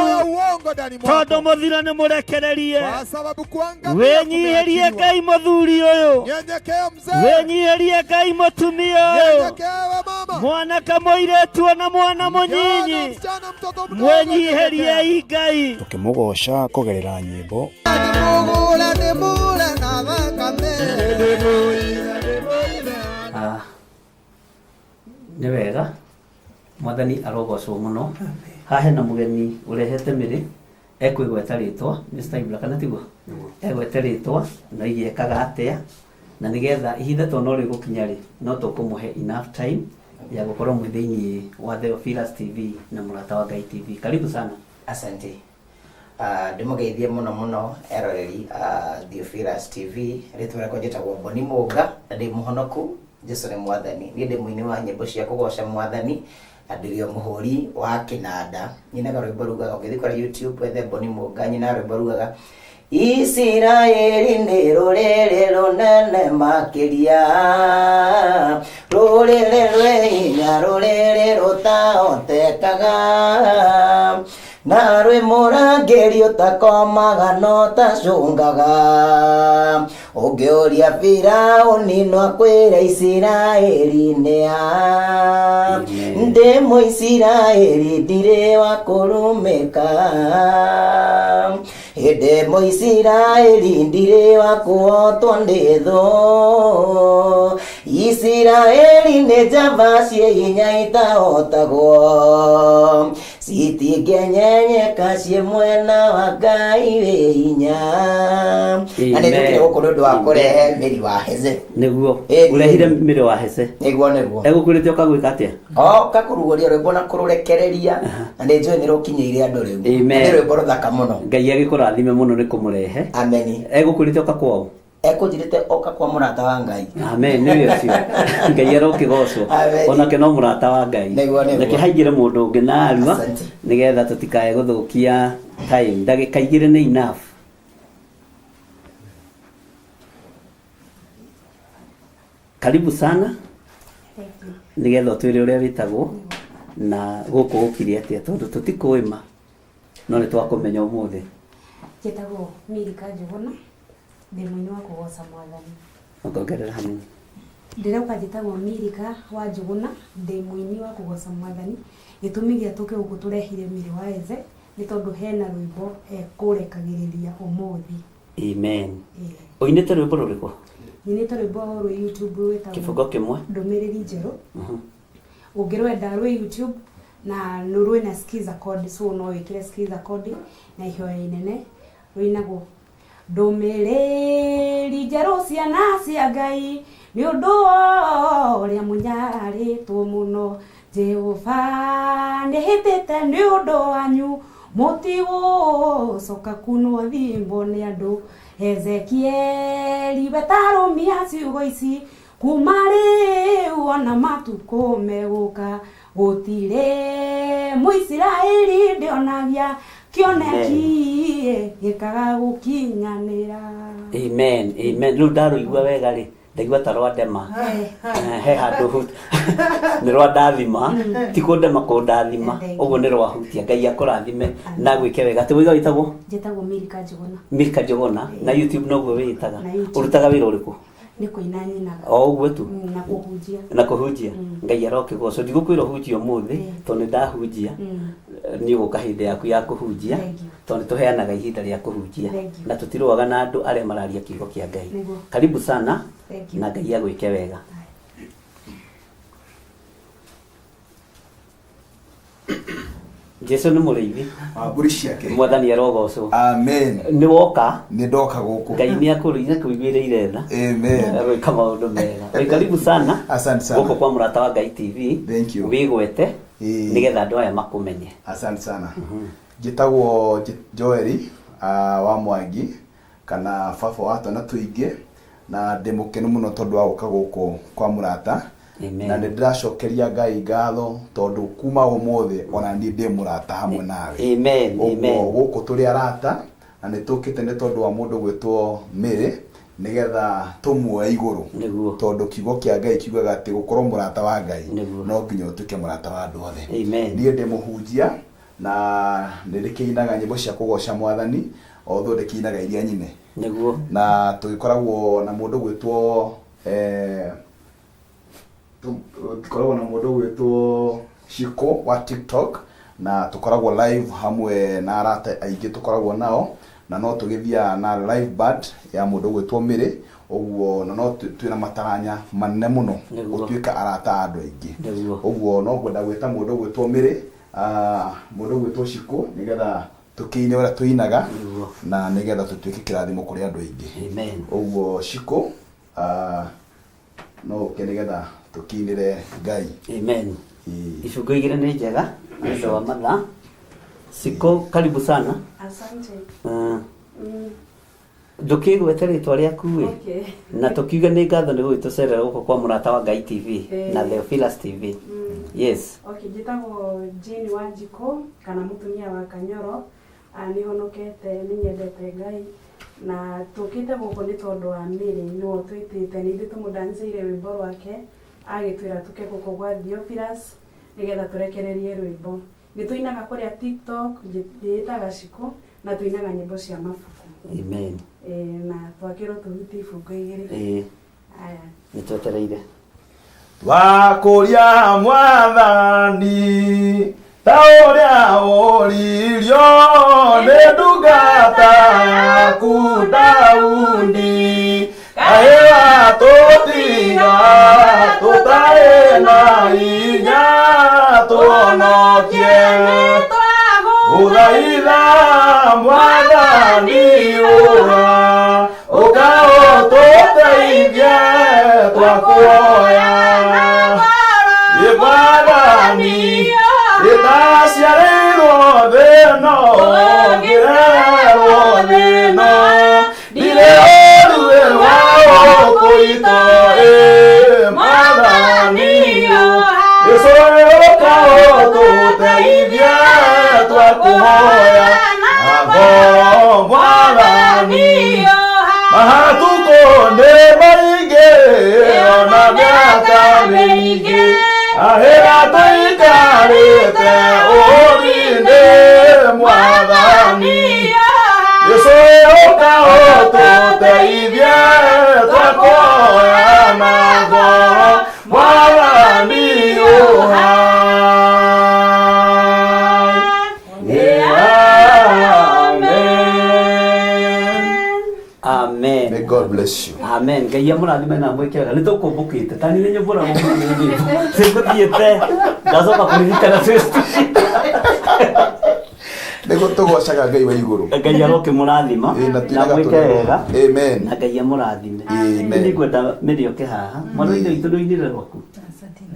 tondũ mũthiro nĩ mũrekererie. Wĩnyihĩrie Ngai mũthuri ũyũ, wĩnyihĩrie Ngai mũtumia ũyũ, mwanake mũirĩtu na mwana mũnyinyi, mwĩnyihĩrie Ngai. Tũkĩmũgoca kũgerera nyĩmbo nĩ wega mwathani arogocwo mũno. Haha hena mũgeni ũrehete mĩrĩ ekwĩgweta rĩtwa Mr. Ibra kana tiguo egwete rĩtwa na igĩekaga atĩa na nĩgetha ihinda to no rĩgũkinya rĩ no tũkũmũhe enough time ya gũkorwo mwĩ thĩinĩ wa Theophilus TV na Mũrata wa Ngai TV. Karibu sana. Asante. Ndĩmũgeithie mũno mũno eroreri Theophilus TV. Rĩtwa rĩakwa njĩtagwo Boni Mũnga na ndĩ mũhonoku. Jesu nĩ mwathani. Niĩ ndĩ mũini wa nyĩmbo cia kũgoca mwathani na ndĩrĩ o mũhũri wa kĩnanda. Nyinaga rwĩmbo rugaga ũgĩthiĩ kũrĩa YouTube wethe Boni Mũnga nyina rwĩmbo rugaga Isiraeli nĩ rũrĩrĩ rũnene makĩria, rũrĩrĩ rwĩ hinya, rũrĩrĩ rũtahotekaga, na rwĩ mũrangĩri ũtakomaga no tacũngaga. Ũngĩũria Firaũni no akwĩre Isiraeli nĩ a, ndĩ Mũisiraeli ndirĩ wa kũrumĩka, hĩndĩ Mũisiraeli ndirĩ wa kuotwo nĩ thũ. Isiraeli nĩ njamba ciĩ hinya itahotagwo, citingĩnyenyeka ciĩ mwena wa Ngai wĩ hinya. Na nĩ tũkĩrĩ gũkũ nĩ ũndũ wa kũrehe mĩri wa heze. Nĩguo ũrehire mĩri wa heze. Nĩguo egũkwĩrĩte ũkagwĩka atĩa? Kakũrugũria rwĩmbo na kũrũrekereria na nĩ njũĩ nĩ rũkinyĩire andũ rĩu. Nĩ rwĩmbo rũthaka mũno. Ngai agĩkũrathime mũno nĩ kũmũrehe. Ameni. Egũkwĩrĩte ũka kwao? Ekũnjĩrĩte oka kwa Mũrata wa Ngai. Amen. Nĩ ũcio Ngai arokĩgocwo onake no Mũrata wa Ngai. Reke haingĩre mũndũ ũngĩ na arua nĩgetha tũtikae gũthũkia time. Ndagĩka 2 nĩ enough. Karibu sana. Nĩgetha ũtwĩre ũrĩa wĩtagwo na gũkũ gũkiri atĩa tondũ tũtikũĩma no nĩ twakũmenya ũmũthĩ. Njĩtagwo Milika Njũgũna, ndĩ mũini wa kũgoca mwathani. Ongerera hanini. Ndĩrauga njĩtagwo Milika wa Njũgũna, ndĩ mũini wa kũgoca mwathani. Gĩtũmi gĩa tũke gũkũ tũrehire mĩrĩ wa heze nĩ tondũ hena rwĩmbo ekũrekagĩrĩria ũmũthĩ. Amen. Ũinĩte rwĩmbo rũrĩkũ? Nyinĩte rwĩmbo rwa YouTube rwĩtagwo kĩbungo kĩmwe ndũmĩrĩri njerũ. Ũngĩrwenda rwa YouTube na rwĩna skiza code, so no wĩkĩre skiza code na ihoya inene rwĩnagwo ndũmĩrĩri njerũ ciana cia Ngai nĩ ũndũ ũrĩa mũnyarĩtwo mũno. Jehova nĩhĩtĩte nĩ ũndũ wanyu, mũtigũcoka kunwo thimbo nĩ andũ. Ezekieli betarũmia ciugo ici kuma rĩu ona matukũ megũka, gũtirĩ Mũisiraeli ndĩonagia kĩoneki gĩkaga gũkinyanĩra. Amen. Rĩu ndarũigua wega rĩ ndaigua ta rwandema he handũ nĩ rwandathima ti kũndema kũndathima ũguo nĩ rwahutia. Ngai akũrathime na gwĩke wega. Tĩwĩga wĩtagwo? Njĩtagwo Milika Njũgũna. Milika Njũgũna. Na YouTube noguo wĩtaga? Ũrutaga wĩra ũrĩkũ? Nĩ kũina nyinaga. O ũguo tu? Na kũhunjia. Na kũhunjia. Ngai arokĩgocwo. Ndigũkwĩra ũhunjia ũmũthĩ tondũ nĩ ndahunjia nĩ ũgũka hĩndĩ yaku ya kũhunjia tondũ tũheanaga ihinda rĩa kũhunjia na tũtirũaga na andũ arĩa mararia kiugo kĩa Ngai. Karibu sana na Ngai agwĩke wega. Jesu nĩ mũrĩithi. Mbũri ciake. Mwathani arogocwo. Amen. Nĩ woka. Nĩ ndoka gũkũ. Ngai nĩ akũrĩire kũiguĩrĩire tha. Amen. Gwĩka maũndũ mega. Karibu sana. Asante sana. Gũkũ kwa Mũrata wa Ngai TV. Thank you. Wĩgwete nĩgetha andũ aya makũmenye. Asante sana. Njĩtagwo Joeli wa Mwangi kana baba wa twana tũingĩ na ndĩ mũkenu mũno tondũ wa gũka gũkũ kwa Mũrata. Na nĩ ndĩracokeria Ngai ngatho tondũ kuma ũmũthĩ ona niĩ ndĩ mũrata hamwe nawe. Amen. Gũkũ tũrĩ arata na nä tå kä te nä tondå wa må ndå gwä two mä nä getha tå muoya igå rå tondå kiugo kä a Ngai kiugaga atä gå korwo må rata wa Ngai no nginya å tuä ke må rata wa andå othe niä ndä må hunjia na nä rä kä inaga nyä mbo cia kå goca Mwathani otho ndä kä inaga iria nyine na tå gä koragwo na må ndå gwä two tukoragwo na må ndå gwä two Shiko wa TikTok na tukoragwo live hamwe na arata aingĩ tukoragwo nao na no tũgĩthiaga na live band ya mũndũ gwĩtwo Mĩrĩ ũguo na no twĩna matanya manene mũno gũtuĩka arata andũ aingĩ ũguo no ngwenda gwĩta mũndũ gwĩtwo Mĩrĩ mũndũ gwĩtwo Shiko nĩgetha tũkĩine ũrĩa tũinaga na nĩgetha tũtuĩke kĩrathimo kũrĩ andũ aingĩ ũguo Shiko no ũke nĩgetha tũkĩinĩre Ngai amen. Icungo igĩrĩ nĩ njega nĩ ũndũ wa mathaa. Shiko, karibu sana. Asante. Ndũkĩgwete rĩtwa rĩaku ĩ na tũkiuga nĩ ngatho nĩ gũgĩtũcerera gũkũ kwa mũrata wa Ngai TV na Theophilus TV. Yes. Okay, njĩtagwo Jane Wanjikũ kana mũtumia wa Kanyoro. Nĩ honokete nĩ nyendete Ngai na tũkĩte gũkũ nĩ tondũ wa Mĩrĩ no twĩtĩte nĩ ithuĩ tũmũndanicĩire rwĩmbo rwake agĩtwĩra tũke gũkũ gwa Theophilus nĩgetha tũrekererie rwĩmbo. Nĩ tũinaga kũrĩa TikTok njĩtaga Shiko na tũinaga nyĩmbo cia mabuku. Amen. Na twakĩrwo tũruti ibungo igĩrĩ. Aya. Nĩ twetereire. Wakũria Mwathani ta ũrĩa ũririo nĩ ndungata yaku Daudi kahĩra tũtiga tũtarĩ na hinya tũhonokie gũthaitha Mwathani ũra ũkaũtũteithie twakuoya Mwathani ĩtaciarĩirwo thĩ ĩno ngĩrerwo thĩ ĩno ndirĩ ũru wĩ wa ũkũitwo Mwathani ĩcũyũka ũtũteithie twakuhoya Mwathani matukũ nĩ maingĩ ona mĩaka mĩingĩ ahĩra tũikarĩte ũri-inĩ Mwathani ĩcũyũka ũtũteithie twakuhoya na ngoro Mwathani Amen. May God bless you. Amen. Ngai amũrathime na mwĩkega nĩ tũkũmbũkĩte ta niĩ nyũmbũra mũndũ sĩngũthiĩte ndacoka kũririkana nĩguo tũgocaga Ngai wa igũrũ. Ngai aroke mũrathima na mwĩke wega. Amen. Na Ngai amũrathime. Nĩ ngwenda Mĩrĩ oke haha mwana-inĩ witũ ndũinĩre rwaku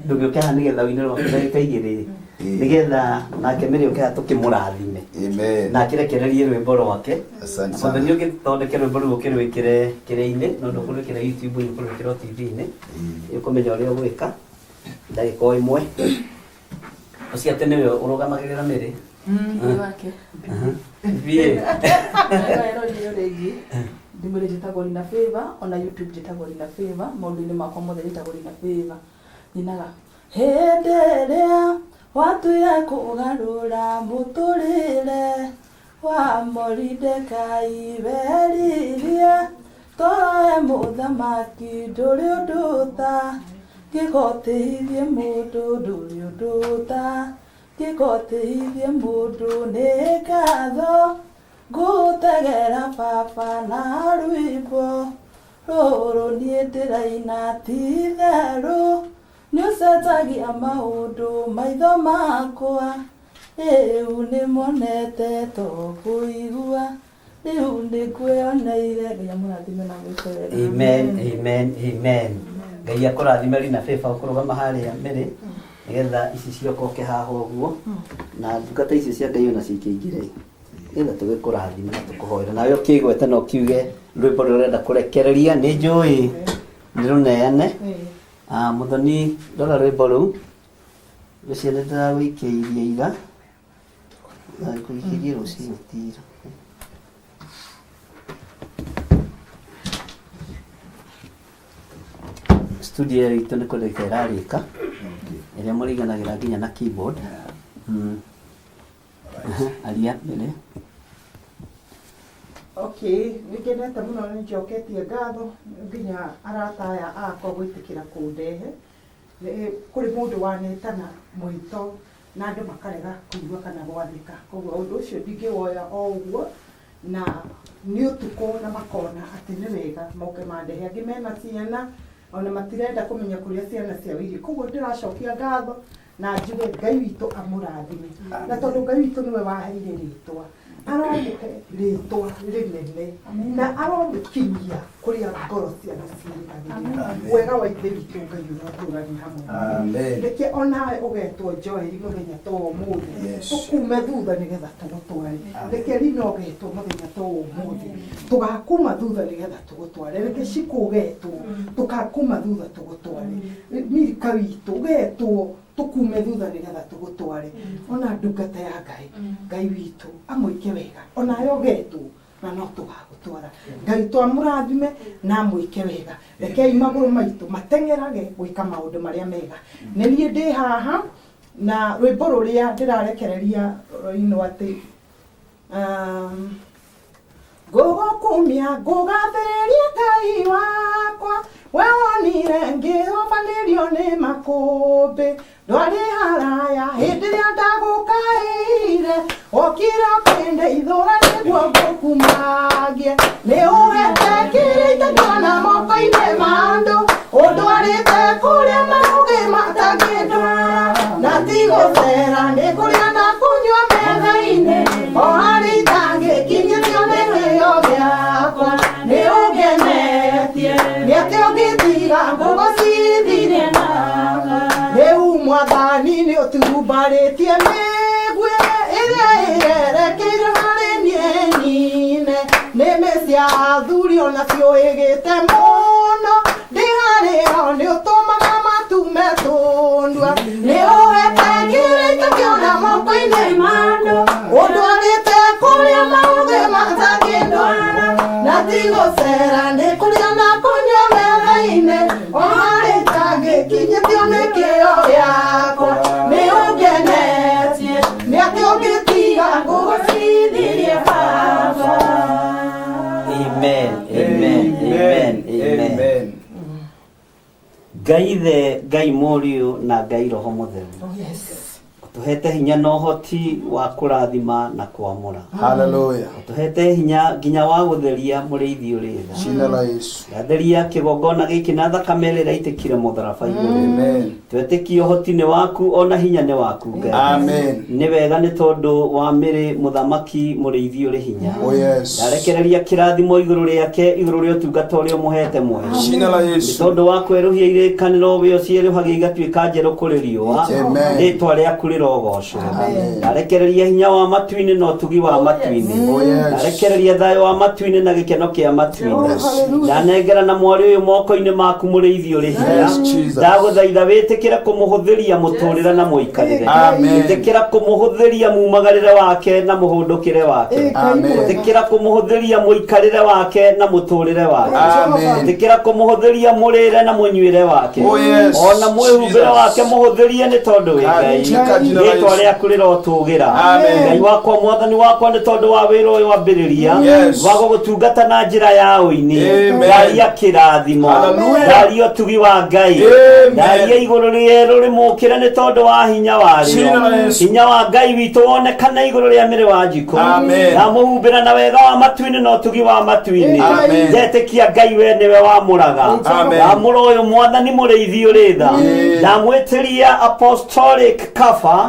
ndũgĩũke haha nĩgetha ũinĩre rwaku ndagĩka igĩrĩ nĩgetha nake Mĩrĩ oke haha tũkĩmũrathime na akĩrekererie rwĩmbo rwake. Mũthenya ũngĩthondeke rwĩmbo rũu ũkĩrwĩkĩre kĩrĩa-inĩ no ndũkũrwĩkĩra YouTube ũkũrwĩkĩra TV-inĩ ũkũmenya ũrĩa ũgwĩka ndagĩka o ĩmwe ũcio atĩ nĩwe ũrũgamagĩrĩra Mĩrĩ. Wake. Vie. Ndimũrĩ njĩtagwo Lina Favor ona YouTube njĩtagwo Lina Favor maũndũ-inĩ makwa mothe njĩtagwo Lina Favor. Nyinaga hĩndĩ ĩrĩa watuire kũgarũra mũtũrĩre wa Moridekai weririe toe mũthamaki ndũrĩ ũndũ ta gĩgotĩithie mũndũ ndũrĩ ũndũ ta gĩgotĩithie mũndũ nĩ ngatho ngũtegera baba na rwĩmbo rũrũ niĩ ndĩraina ti therũ nĩ ũcenjagia maũndũ maitho makwa rĩu nĩ monete to kũigua rĩu nĩ kwĩoneire Ngai amũrathime na mwĩke wega. Amen, amen, amen. Ngai akũrathime Lina Favor ũkũrũgama harĩa Mĩrĩ nĩgetha ici ciokoke haha ũguo na ndungata icio cia Ngai ona cikĩingĩre nĩgetha tũgĩkũrathime na tũkũhoera nawe ũkĩigwete na ũkiuge rwĩmbo rũrĩa ũrenda kũrekereria nĩ njũĩ nĩ rũneane. Mũthoni ndora rwĩmbo rũu rũcio nĩ ndĩragũikĩirie iga na gũikĩrie rũciũ tira studio itu nä kå rä ka ä rarä ka ä rä a må rä iganagä ra nginya na keyboard. Aria mbere. Okay, nĩngenete mũno nĩ njoketie ngatho nginya arata aya akwa gwĩtĩkĩra kũndehe. Kũrĩ mũndũ wanetana mwĩto na andũ makarega kũigua kana gwathĩka, koguo ũndũ ũcio ndingĩwoya o ũguo, na nĩ ũtukũ na makona atĩ nĩ wega moke mandehe. Angĩ mena ciana ona matirenda kũmenya kũrĩa ciana ciao irĩ, koguo ndĩracokia ngatho na njuge Ngai witũ amũrathime, na tondũ Ngai witũ nĩwe waheire rĩtwa, aromũhe rĩtwa rĩnene na aromũkinyia kũrĩa ngoro ciana ciĩrĩgagĩrĩra. Wega wa ithe witũ Ngai ũrotũũrania hamwe. Reke onawe ũgetwo Joeli mũthenya ta ũmũthĩ, tũkume thutha nĩgetha tũgũtware. Reke Rina ũgetwo mũthenya ta ũmũthĩ, tũgakuma thutha nĩgetha tũgũtware. Reke Ciku ũgetwo, tũgakuma thutha tũgũtware. Milika witũ ũgetwo, tukume thutha nĩgetha tũgũtware. Ona ndungata ya Ngai, Ngai witũ amwĩke wega, onawe ũgetwo na no tũgagũtwara. Ngai twamũrathime na amwĩke wega. Rekei magũrũ maitũ mateng'erage gwĩka maũndũ marĩa mega. Nĩ niĩ ndĩ haha na rwĩmbo rũrĩa ndĩrarekereria ino atĩ ngũgũkumia ngũgathĩrĩrie Ngai wakwa, we wonire ngĩhobanĩrio nĩ makũmbĩ, ndwarĩ haraya hĩndĩ ĩrĩa ndagũkaĩire, okire ũkĩndeithũra nĩguo ngũkumagie. Nĩ ũhete kĩrĩkanĩro na moko-inĩ ma andũ, ũndwarĩte kũrĩa maũgĩ matangĩndwara, na ti gũcera nĩ kũrĩa na kũnyua metha-inĩ, o harĩ itangĩkinyĩrio nĩ kĩo gĩakwa. Nĩ ũngenetie nĩ atĩ ũngĩtiga ngũgũcithire naga, rĩu Mwathani nĩ ũturumbarĩtie mĩguĩ ĩrĩa ĩrerekeire harĩ niĩ nyine. Nĩmĩ cia athuri onacio ĩgĩte mũno, ndĩ harĩo nĩ ũtũmaga matume tũndua. Nĩ ũhete kĩrĩkanĩro na moko-inĩ ma andũ, ũndwarĩte kũrĩa maũthĩ matangĩndwara, na ti gũcera nĩ kũrĩa na kũnyua metha-inĩ, o harĩ itangĩkinyĩtio nĩ kĩo gĩakwa. Nĩ ũngenetie nĩ atĩ ũngĩtiga ngũgũcithirie Baba. Amen, amen, amen, amen. Ngai ithe, Ngai mũriũ na Ngai roho mũtheru, ũtũhete hinya na ũhoti wa kũrathima na kwamũra. Hallelujah. Ũtũhete hinya nginya wa gũtheria mũrĩithi ũrĩ tha. Jina la Yesu. Gatheria kĩgongona gĩkĩ na thakame ĩrĩa ĩraitĩkire mũtharaba igũrũ. Amen. Twetĩkie ũhoti-inĩ waku ona hinya nĩ waku Ngai. Amen. Nĩ wega nĩ tondũ wa mĩrĩ mũthamaki mũrĩithi ũrĩ hinya. Oh yes. Ndarekereria kĩrathimo igũrũ rĩake, igũrũ rĩa ũtungata ũrĩa ũmũhete mwega. Jina la Yesu. Nĩ tondũ wa kwerũhia irĩkanĩro wĩyo ciĩrũhagia igatuĩka njerũ kũrĩ riũa. Amen. Rĩĩtwa rĩaku rĩrogocwo. Amen. Ndarekereria hinya wa matu-inĩ na ũtugi wa matu-inĩ. Oh yes. Ndarekereria thayũ wa matu-inĩ na gĩkeno kĩa matu-inĩ. Ndanengera na mwarĩ ũyũ moko-inĩ maku mũrĩithi ũrĩ hinya. Ndagũthaitha wĩtĩkĩra kũmũhũthĩria mũtũrĩre na mũikarĩre. Amen. Wĩtĩkĩra kũmũhũthĩria mumagarĩre wake na mũhũndũkĩre wake. Amen. Wĩtĩkĩra kũmũhũthĩria mũikarĩre wake na mũtũrĩre wake. Amen. Wĩtĩkĩra kũmũhũthĩria mũrĩre na mũnyuĩre wake. Oh yes. Ona mwĩhumbĩre wake mũhũthĩrie nĩ tondũ wĩ Ngai. Rĩĩtwa rĩaku rĩrotũgĩra. Ngai wakwa Mwathani wakwa nĩ tondũ wa wĩra ũyũ wambĩrĩria wa gũgũtungata na njĩra ya ũini. Ngaria kĩrathimo, ngaria ũtugi wa Ngai, ngaria igũrũ rĩerũ rĩmũkĩre nĩ tondũ wa hinya warĩo. Hinya wa Ngai witũ wonekana igũrũ rĩa mĩrĩ wa Njikũ. Ndamũhumbĩra na wega wa matu-inĩ na ũtugi wa matu-inĩ. Ndetĩkia Ngai we nĩwe wamũraga. Ndamũra ũyũ Mwathani mũrĩithi ũrĩ tha. Ndamwĩtĩria apostolic cover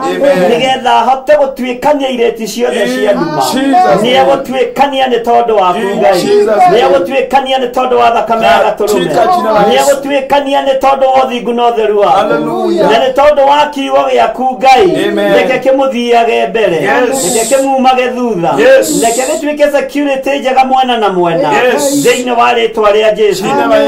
nĩgetha ahote gũtuĩkania irĩti ciothe cia nduma. Nĩ egũtuĩkania nĩ tondũ waku Ngai. Nĩ egũtuĩkania nĩ tondũ wa thakame ya Gatũrũme. Nĩ egũtuĩkania nĩ tondũ wa ũthingu na ũtheru waku. Na nĩ tondũ wa kiugo gĩaku Ngai. Reke kĩmũthiage mbere, reke kĩmumage thutha, reke gĩtuĩke security njega mwena na mwena thĩinĩ wa rĩĩtwa rĩa Jesũ.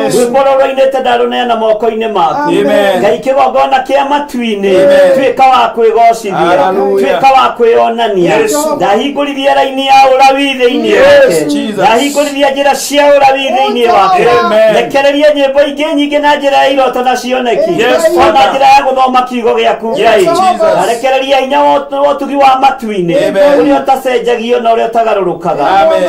Rwĩmbo rũrũ roinĩte ndarũneana moko-inĩ maku. Ngai kĩgongona kĩa matu-inĩ tuĩka wa kwĩgwatĩra. kwĩgocithia Hallelujah. tuĩka wa kwĩonania ndahingũrithia raini ya ũrawi thĩinĩ wake ndahingũrithia njĩra cia ũrawi thĩinĩ wake rekereria nyĩmbo ingĩ nyingĩ na njĩra ya iroto na cioneki ona njĩra ya gũthoma kiugo gĩaku Ngai na rekereria hinya wa ũtugi wa matu-inĩ ũrĩa ũtacenjagio na ũrĩa ũtagarũrũkaga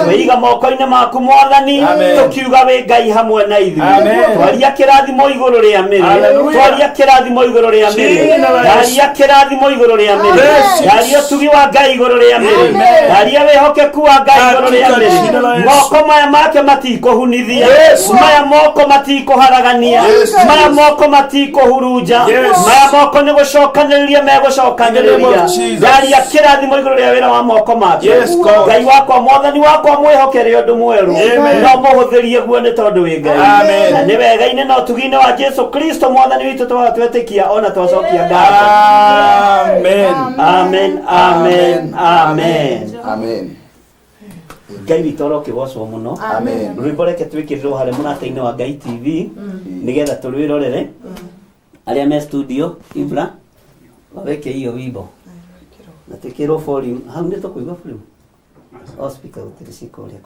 twĩiga moko-inĩ maku Mwathani tũkiuga wĩ Ngai hamwe na ithuĩ twaria kĩrathimo igũrũ rĩa mĩrĩ twaria kĩrathimo igũrũ rĩa mĩrĩ twaria kĩrathimo igũrũ rĩa mĩrĩ twaria ũtugi wa Ngai igũrũ rĩa mĩrĩ twaria wĩhokeku wa Ngai igũrũ rĩa mĩrĩ moko maya make matikũhunithia maya moko matikũharagania maya moko matikũhurunja maya moko nĩ gũcokanĩrĩria megũcokanĩrĩria twaria kĩrathimo igũrũ rĩa wĩra wa moko make Ngai wakwa Mwathani wakwa mwĩhokere ũndũ mwerũ no mũhũthĩrie guo nĩ tondũ wĩ Ngai na nĩ wega-inĩ na ũtugi-inĩ wa Jesu Kristo Mwathani witũ twetĩkia ona twacokia ngatho amen amen amen Amen. Ngai witũ ũrokĩgocwo mũno rwĩmbo reke twĩkĩrĩrwo harĩ mũrata-inĩ wa Ngai TV nĩgetha tũrwĩrorere arĩa me studio Ibra waweke hiyo wimbo na twĩkĩrwo volume hau nĩ tũkũigua volume speaker gũtirĩ cika ũrĩa